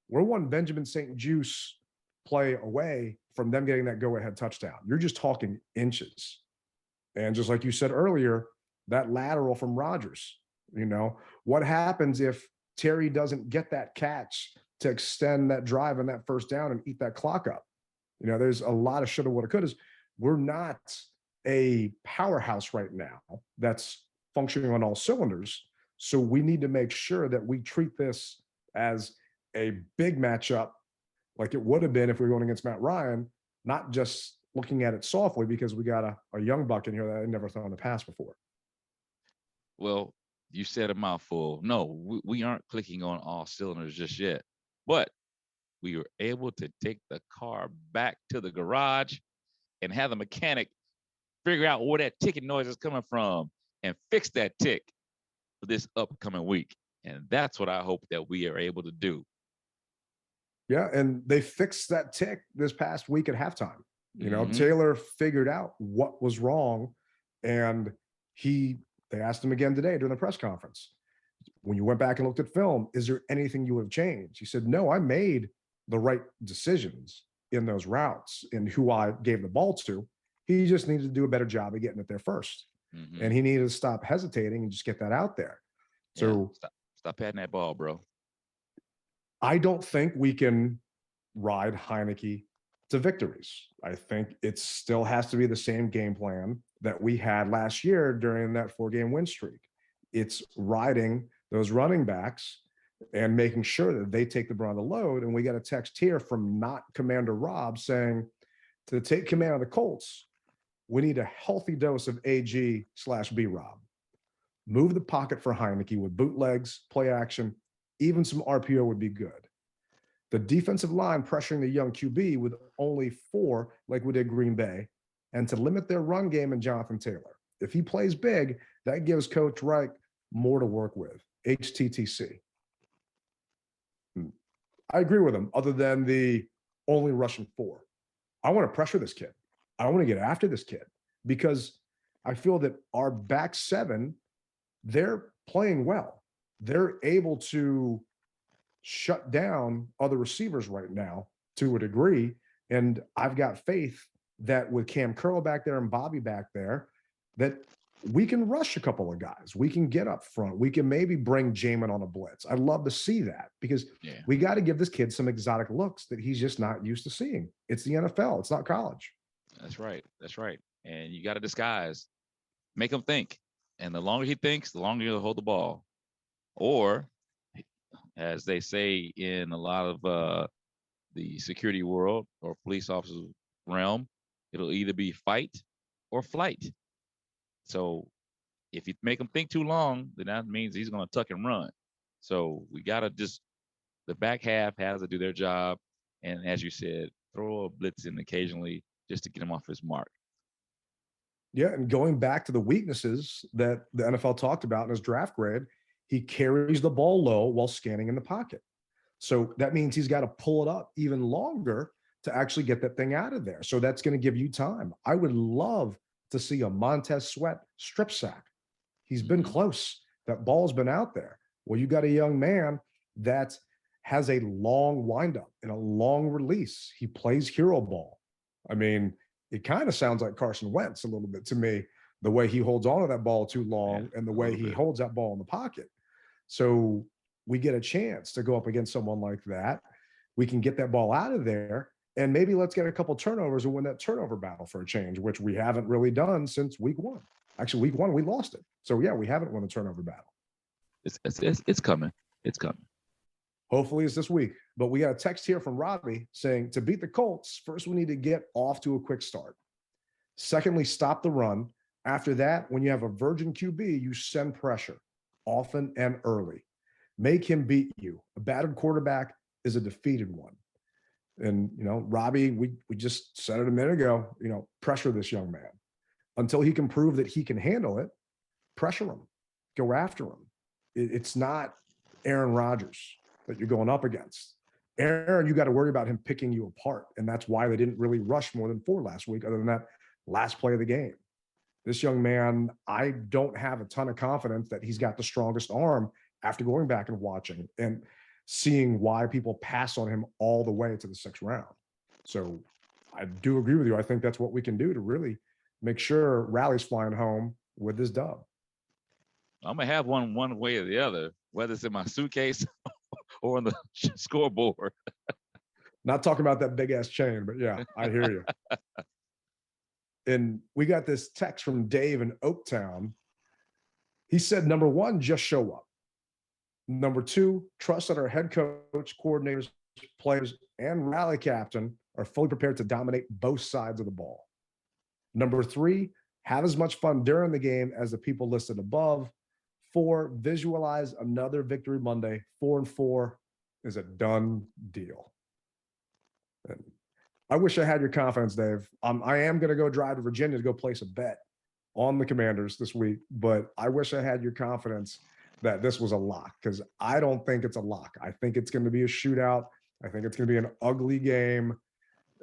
We're one Benjamin St. Juice play away from them getting that go-ahead touchdown. You're just talking inches. And just like you said earlier, that lateral from Rodgers, what happens if Terry doesn't get that catch to extend that drive and that first down and eat that clock up? There's a lot of shoulda, woulda, couldas. We're not a powerhouse right now that's functioning on all cylinders. So we need to make sure that we treat this as a big matchup like it would have been if we were going against Matt Ryan, not just looking at it softly because we got a young buck in here that had never thrown a pass before. Well, you said a mouthful. No, we aren't clicking on all cylinders just yet. But we were able to take the car back to the garage and have the mechanic figure out where that ticking noise is coming from and fix that tick for this upcoming week. And that's what I hope that we are able to do. Yeah, and they fixed that tick this past week at halftime. Mhm. Taylor figured out what was wrong, and they asked him again today during the press conference. When you went back and looked at film, is there anything you would have changed? He said, no, I made the right decisions in those routes and who I gave the ball to. He just needed to do a better job of getting it there first. Mhm. And he needed to stop hesitating and just get that out there. So stop patting that ball, bro. I don't think we can ride Heineke to victories. I think it still has to be the same game plan that we had last year during that 4-game win streak. It's riding those running backs and making sure that they take the brunt of the load. And we got a text here from not Commander Rob saying, to take command of the Colts, we need a healthy dose of AG/B-Rob. Move the pocket for Heineke with bootlegs, play action, even some RPO would be good. The defensive line pressuring the young QB with only 4 like we did Green Bay, and to limit their run game and Jonathan Taylor. If he plays big, that gives Coach Reich more to work with. HTTC. I agree with him, other than the only rushing 4. I want to pressure this kid. I want to get after this kid because I feel that our back 7, they're playing well. They're able to shut down other receivers right now to a degree. And I've got faith that with Cam Curl back there and Bobby back there, that we can rush a couple of guys. We can get up front. We can maybe bring Jamin on a blitz. I'd love to see that because we got to give this kid some exotic looks that he's just not used to seeing. It's the NFL. It's not college. That's right. That's right. And you got to disguise, make him think. And the longer he thinks, the longer he'll hold the ball. Or, as they say in a lot of the security world or police officers realm, it'll either be fight or flight. So if you make him think too long, then that means he's going to tuck and run. So we got to the back half has to do their job. And as you said, throw a blitz in occasionally just to get him off his mark. Yeah, and going back to the weaknesses that the NFL talked about in his draft grade, he carries the ball low while scanning in the pocket. So that means he's got to pull it up even longer to actually get that thing out of there. So that's going to give you time. I would love to see a Montez Sweat strip sack. He's been close. That ball's been out there. Well, you got a young man that has a long windup and a long release. He plays hero ball. I mean, it kind of sounds like Carson Wentz a little bit to me, the way he holds on to that ball too long and the way he holds that ball in the pocket. So we get a chance to go up against someone like that. We can get that ball out of there, and maybe let's get a couple turnovers and win that turnover battle for a change, which we haven't really done since week 1. Actually, week 1, we lost it. So, yeah, we haven't won the turnover battle. It's coming. It's coming. Hopefully it's this week. But we got a text here from Robbie saying, to beat the Colts, first we need to get off to a quick start. Secondly, stop the run. After that, when you have a virgin QB, you send pressure often and early. Make him beat you. A battered quarterback is a defeated one. And, Robbie, we just said it a minute ago, pressure this young man. Until he can prove that he can handle it, pressure him. Go after him. It's not Aaron Rodgers that you're going up against. Aaron, you got to worry about him picking you apart. And that's why they didn't really rush more than 4 last week, other than that last play of the game. This young man, I don't have a ton of confidence that he's got the strongest arm after going back and watching. And seeing why people pass on him all the way to the 6th round. So I do agree with you. I think that's what we can do to really make sure Rally's flying home with this dub. I'm gonna have one way or the other, whether it's in my suitcase or on the scoreboard. Not talking about that big ass chain, but yeah, I hear you. And we got this text from Dave in Oaktown. He said, number one, just show up. Number two, trust that our head coach, coordinators, players, and rally captain are fully prepared to dominate both sides of the ball. Number three, have as much fun during the game as the people listed above. 4, visualize another victory Monday. 4-4 is a done deal. And I wish I had your confidence, Dave. I am going to go drive to Virginia to go place a bet on the Commanders this week, but I wish I had your confidence that this was a lock, because I don't think it's a lock. I think it's going to be a shootout. I think it's going to be an ugly game,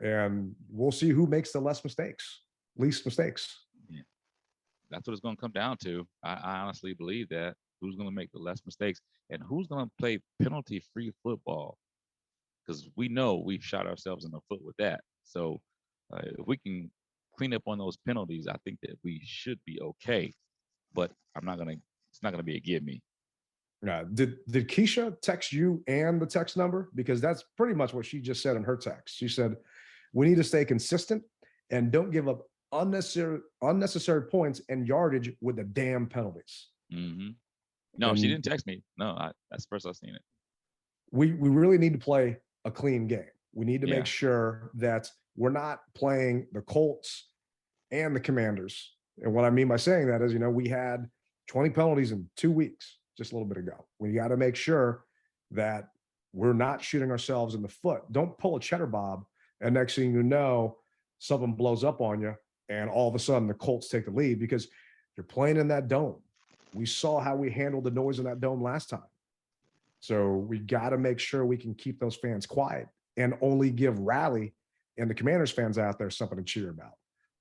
and we'll see who makes the least mistakes. Yeah. That's what it's going to come down to. I honestly believe that. Who's going to make the less mistakes, and who's going to play penalty-free football? Because we know we've shot ourselves in the foot with that. So if we can clean up on those penalties, I think that we should be okay. But it's not gonna be a give me. Did Keisha text you and the text number? Because that's pretty much what she just said in her text. She said, we need to stay consistent and don't give up unnecessary points and yardage with the damn penalties. Mm-hmm. No, she didn't text me. No, that's the first I've seen it. We really need to play a clean game. We need to make sure that we're not playing the Colts and the Commanders. And what I mean by saying that is, we had 20 penalties in 2 weeks, just a little bit ago. We got to make sure that we're not shooting ourselves in the foot. Don't pull a cheddar bob, and next thing you know, something blows up on you, and all of a sudden the Colts take the lead because you're playing in that dome. We saw how we handled the noise in that dome last time. So we got to make sure we can keep those fans quiet and only give Rally and the Commanders fans out there something to cheer about,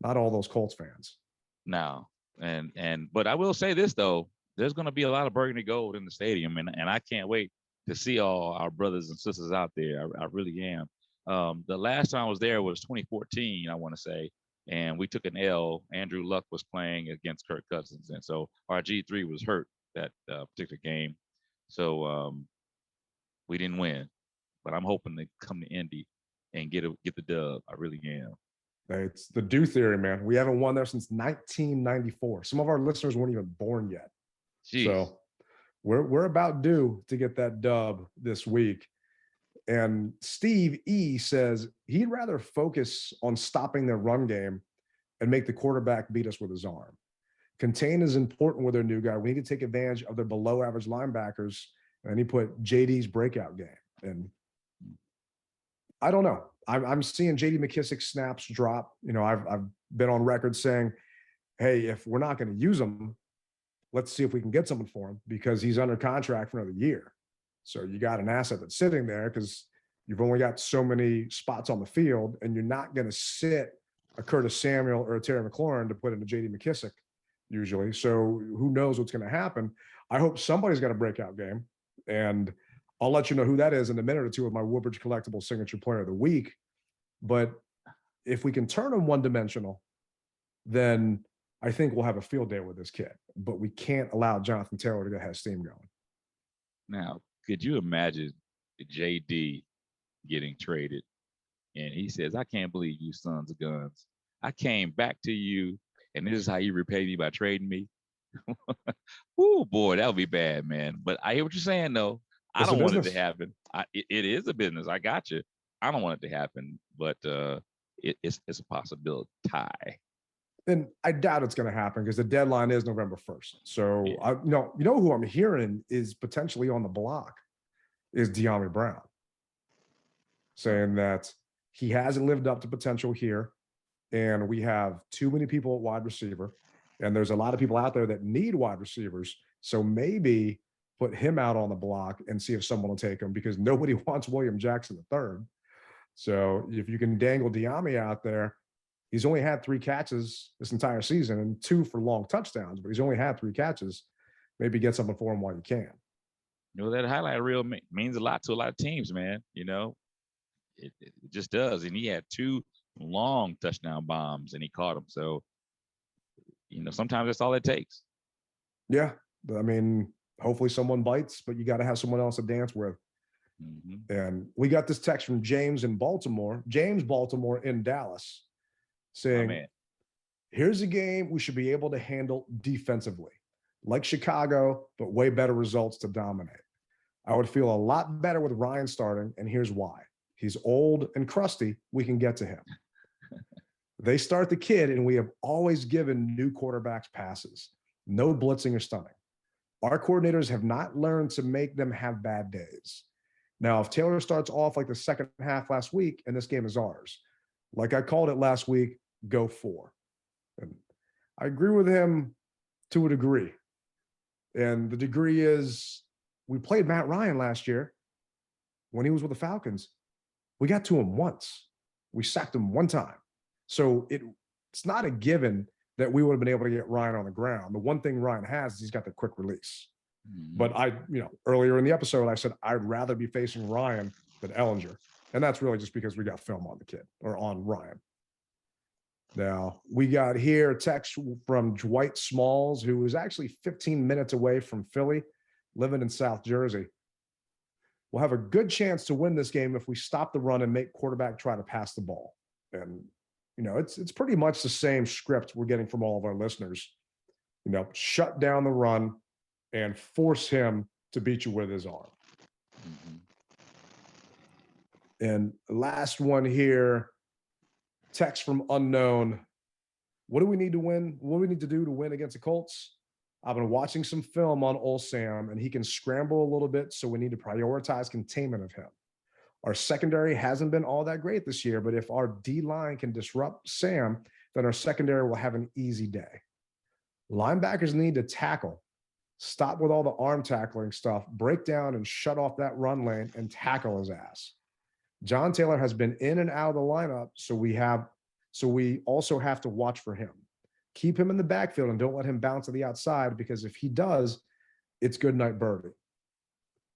not all those Colts fans. No, but I will say this though, there's going to be a lot of burgundy gold in the stadium, and I can't wait to see all our brothers and sisters out there. I really am. The last time I was there was 2014, I want to say, and we took an L. Andrew Luck was playing against Kirk Cousins, and so our G3 was hurt that particular game. So we didn't win, but I'm hoping to come to Indy and get the dub. I really am. It's the due theory, man. We haven't won there since 1994. Some of our listeners weren't even born yet. Jeez. So we're about due to get that dub this week. And Steve E says he'd rather focus on stopping their run game and make the quarterback beat us with his arm. Contain is important with their new guy. We need to take advantage of their below average linebackers. And he put JD's breakout game. And I don't know. I'm seeing JD McKissick snaps drop. I've been on record saying, hey, if we're not going to use him, let's see if we can get someone for him, because he's under contract for another year. So you got an asset that's sitting there because you've only got so many spots on the field, and you're not going to sit a Curtis Samuel or a Terry McLaurin to put into JD McKissick usually. So who knows what's going to happen? I hope somebody's got a breakout game, and I'll let you know who that is in a minute or two with my Woodbridge Collectibles Signature Player of the Week. But if we can turn him one-dimensional, then I think we'll have a field day with this kid. But we can't allow Jonathan Taylor to get his steam going. Now, could you imagine JD getting traded? And he says, I can't believe you sons of guns. I came back to you, and this is how you repay me by trading me. Oh, boy, that would be bad, man. But I hear what you're saying, though. I don't want it to happen. It is a business. I got you. I don't want it to happen, but it's a possibility. And I doubt it's going to happen because the deadline is November 1st. So, you know who I'm hearing is potentially on the block is De'Ami Brown, saying that he hasn't lived up to potential here, and we have too many people at wide receiver, and there's a lot of people out there that need wide receivers. So maybe put him out on the block and see if someone will take him, because nobody wants William Jackson III. So if you can dangle De'Ami out there, he's only had 3 catches this entire season and 2 for long touchdowns, but he's only had 3 catches. Maybe get something for him while you can. That highlight reel means a lot to a lot of teams, man. It just does. And he had 2 long touchdown bombs, and he caught them. So, sometimes that's all it takes. Yeah. I mean, hopefully someone bites, but you got to have someone else to dance with. And we got this text from James in Baltimore, in Dallas, saying, here's a game we should be able to handle defensively, like Chicago, but way better results to dominate. I would feel a lot better with Ryan starting, and here's why. He's old and crusty. We can get to him. They start the kid, and we have always given new quarterbacks passes. No blitzing or stunning. Our coordinators have not learned to make them have bad days. Now, if Taylor starts off like the second half last week, and this game is ours, like I called it last week, go 4. And I agree with him to a degree. And the degree is we played Matt Ryan last year when he was with the Falcons. We got to him once. We sacked him one time. So it's not a given that we would have been able to get Ryan on the ground. The one thing Ryan has is he's got the quick release. But earlier in the episode, I said I'd rather be facing Ryan than Ellinger. And that's really just because we got film on the kid or on Ryan. Now, we got here a text from Dwight Smalls, who was actually 15 minutes away from Philly, living in South Jersey. We'll have a good chance to win this game if we stop the run and make quarterback try to pass the ball. And, it's pretty much the same script we're getting from all of our listeners. Shut down the run and force him to beat you with his arm. And last one here, text from unknown. What do we need to win? What do we need to do to win against the Colts? I've been watching some film on Old Sam, and he can scramble a little bit, so we need to prioritize containment of him. Our secondary hasn't been all that great this year, but if our D-line can disrupt Sam, then our secondary will have an easy day. Linebackers need to tackle. Stop with all the arm tackling stuff, break down and shut off that run lane and tackle his ass. John Taylor has been in and out of the lineup, so we also have to watch for him. Keep him in the backfield and don't let him bounce to the outside, because if he does, it's good night birdie.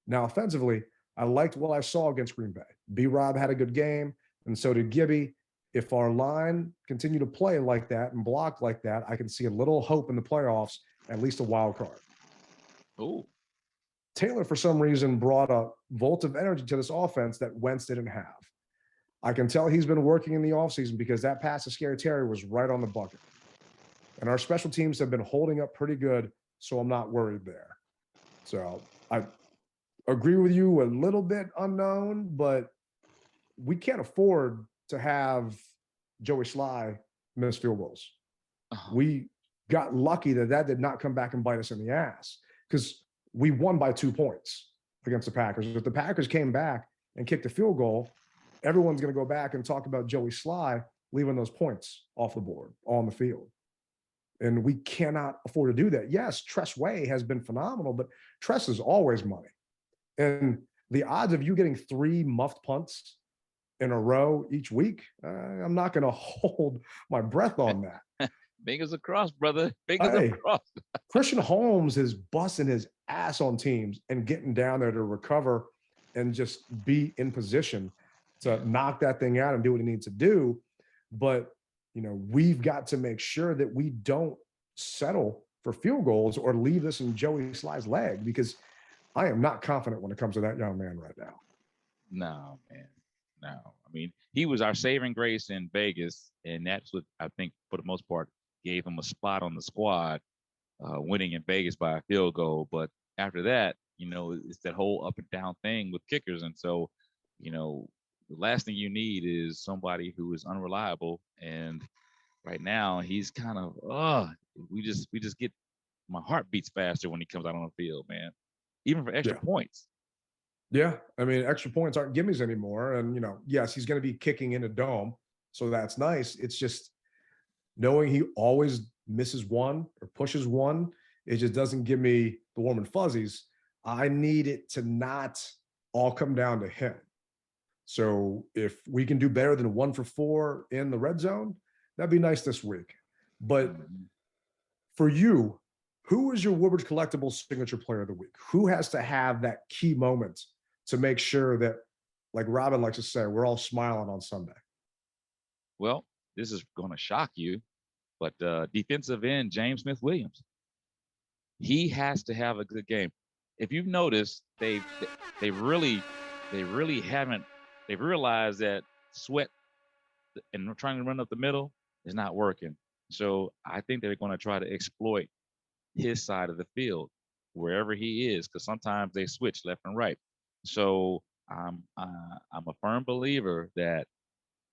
Now, offensively, I liked what I saw against Green Bay. B-Rob had a good game, and so did Gibby. If our line continue to play like that and block like that, I can see a little hope in the playoffs, at least a wild card. Oh. Taylor, for some reason, brought a volt of energy to this offense that Wentz didn't have. I can tell he's been working in the offseason because that pass to Scary Terry was right on the bucket. And our special teams have been holding up pretty good, so I'm not worried there. So I agree with you a little bit unknown, but we can't afford to have Joey Sly miss field goals. We got lucky that did not come back and bite us in the ass, because we won by 2 points against the Packers. If the Packers came back and kicked a field goal, everyone's going to go back and talk about Joey Sly leaving those points off the board on the field. And we cannot afford to do that. Yes, Tress Way has been phenomenal, but Tress is always money. And the odds of you getting 3 muffed punts in a row each week, I'm not going to hold my breath on that. Fingers across, brother. Fingers across. Christian Holmes is busting his ass on teams and getting down there to recover and just be in position to knock that thing out and do what he needs to do. But, we've got to make sure that we don't settle for field goals or leave this in Joey Sly's leg, because I am not confident when it comes to that young man right now. No, man. No. I mean, he was our saving grace in Vegas, and that's what I think, for the most part, gave him a spot on the squad, winning in Vegas by a field goal. But after that, it's that whole up and down thing with kickers. And so, the last thing you need is somebody who is unreliable. And right now he's kind of, we just get, my heart beats faster when he comes out on the field, man, even for extra points. Yeah. I mean, extra points aren't gimmies anymore. And, yes, he's going to be kicking in a dome, so that's nice. It's just knowing he always misses one or pushes one, it just doesn't give me the warm and fuzzies. I need it to not all come down to him. So if we can do better than 1 for 4 in the red zone, that'd be nice this week. But for you, Who is your Woodbridge Collectibles signature player of the week? Who has to have that key moment to make sure that, like Robin likes to say, we're all smiling on Sunday? Well, this is going to shock you, but defensive end James Smith-Williams, he has to have a good game. If you've noticed, they really haven't. They've realized that Sweat and trying to run up the middle is not working. So I think they're going to try to exploit his side of the field wherever he is, because sometimes they switch left and right. So I'm a firm believer that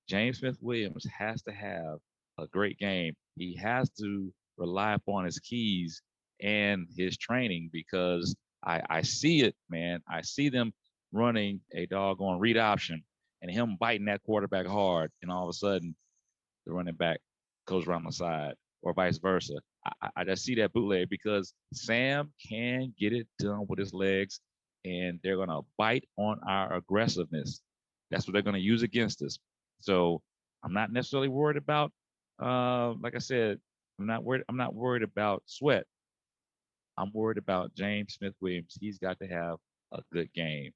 James Smith-Williams has to have a great game. He has to rely upon his keys and his training, because I see it, man. I see them running a doggone read option and him biting that quarterback hard, and all of a sudden the running back goes around the side, or vice versa. I just see that bootleg because Sam can get it done with his legs, and they're going to bite on our aggressiveness. That's what they're going to use against us. So I'm not necessarily worried about, like I said, I'm not worried about Sweat. I'm worried about James Smith-Williams. He's got to have a good game.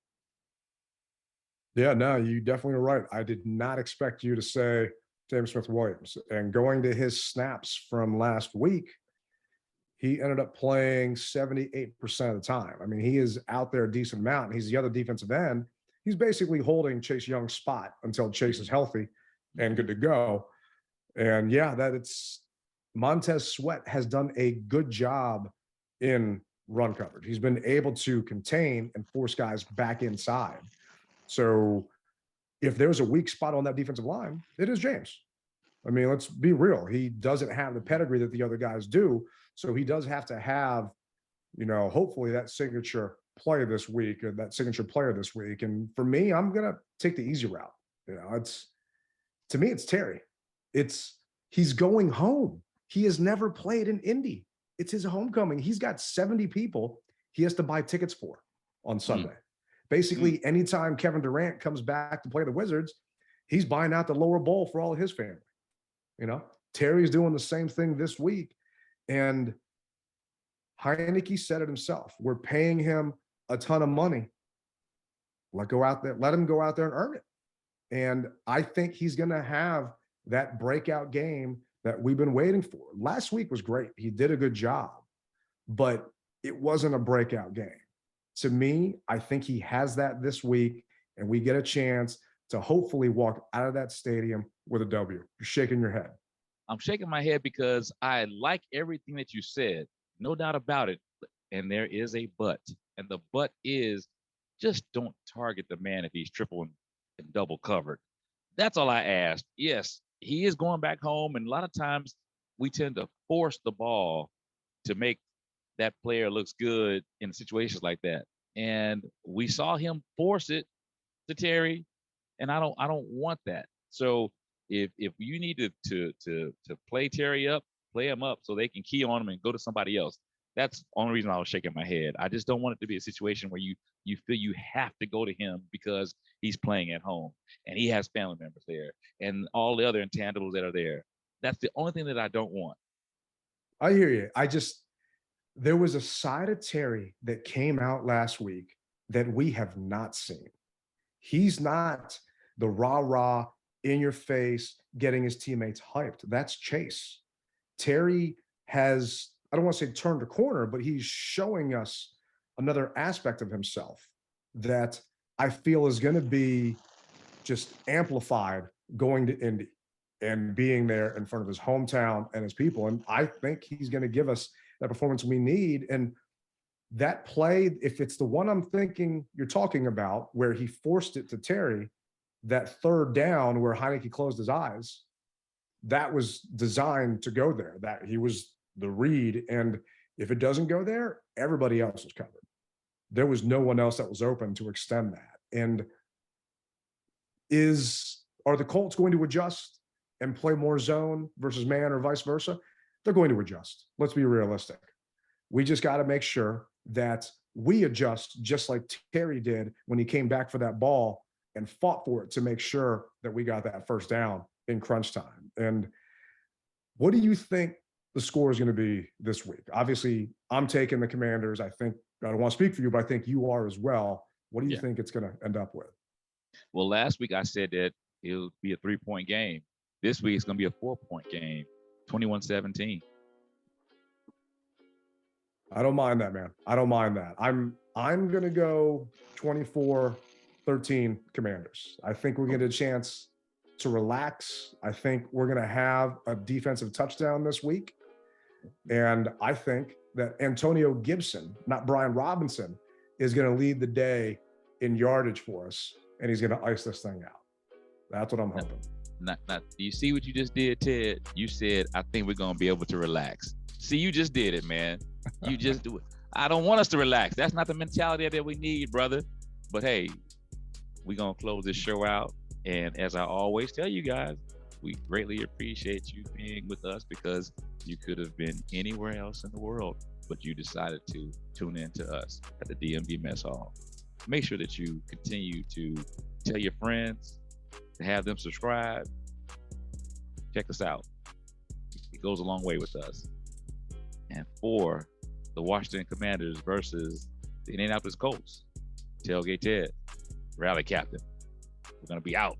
Yeah, no, you definitely are right. I did not expect you to say James Smith-Williams. And going to his snaps from last week, he ended up playing 78% of the time. I mean, he is out there a decent amount, and he's the other defensive end. He's basically holding Chase Young's spot until Chase is healthy and good to go. And yeah, Montez Sweat has done a good job in run coverage. He's been able to contain and force guys back inside. So if there's a weak spot on that defensive line, it is James. I mean, let's be real. He doesn't have the pedigree that the other guys do. So he does have to have, hopefully that signature play this week, or that signature player this week. And for me, I'm going to take the easy route. To me, it's Terry. He's going home. He has never played in Indy. It's his homecoming. He's got 70 people he has to buy tickets for on Sunday. Basically, anytime Kevin Durant comes back to play the Wizards, he's buying out the lower bowl for all of his family. Terry's doing the same thing this week. And Heineke said it himself. We're paying him a ton of money. Let him go out there and earn it. And I think he's going to have that breakout game that we've been waiting for. Last week was great. He did a good job, but it wasn't a breakout game. To me, I think he has that this week, and we get a chance to hopefully walk out of that stadium with a W. You're shaking your head. I'm shaking my head because I like everything that you said, no doubt about it. And there is a but. And the but is just don't target the man if he's triple and double covered. That's all I asked. Yes, he is going back home. And a lot of times we tend to force the ball to make that player looks good in situations like that. And we saw him force it to Terry, and I don't want that. So if you need to play Terry up, play him up so they can key on him and go to somebody else. That's the only reason I was shaking my head. I just don't want it to be a situation where you feel you have to go to him because he's playing at home and he has family members there and all the other intangibles that are there. That's the only thing that I don't want. I hear you. There was a side of Terry that came out last week that we have not seen. He's not the rah-rah, in your face, getting his teammates hyped. That's Chase. Terry has, I don't want to say turned a corner, but he's showing us another aspect of himself that I feel is going to be just amplified going to Indy and being there in front of his hometown and his people. And I think he's going to give us that performance we need. And that play, if it's the one I'm thinking you're talking about, where he forced it to Terry, that third down where Heineke closed his eyes, that was designed to go there. That he was the read. And if it doesn't go there, everybody else is covered. There was no one else that was open to extend that. And are the Colts going to adjust and play more zone versus man or vice versa? They're going to adjust. Let's be realistic. We just got to make sure that we adjust just like Terry did when he came back for that ball and fought for it to make sure that we got that first down in crunch time. And what do you think the score is going to be this week? Obviously, I'm taking the Commanders. I think, I don't want to speak for you, but I think you are as well. What do you think it's going to end up with? Well, last week I said that it'll be a 3-point game. This week it's going to be a 4-point game, 21-17. I don't mind that, man. I don't mind that. I'm going to go 24-13 Commanders. I think we get a chance to relax. I think we're going to have a defensive touchdown this week. And I think that Antonio Gibson, not Brian Robinson, is going to lead the day in yardage for us, and he's going to ice this thing out. That's what I'm hoping. Not, you see what you just did, Ted? You said, I think we're going to be able to relax. See, you just did it, man. You just do it. I don't want us to relax. That's not the mentality that we need, brother. But hey, we're going to close this show out. And as I always tell you guys, we greatly appreciate you being with us, because you could have been anywhere else in the world, but you decided to tune in to us at the DMV Mess Hall. Make sure that you continue to tell your friends, to have them subscribe. Check us out. It goes a long way with us. And for the Washington Commanders versus the Indianapolis Colts, Tailgate Ted, Rally Captain. We're going to be out.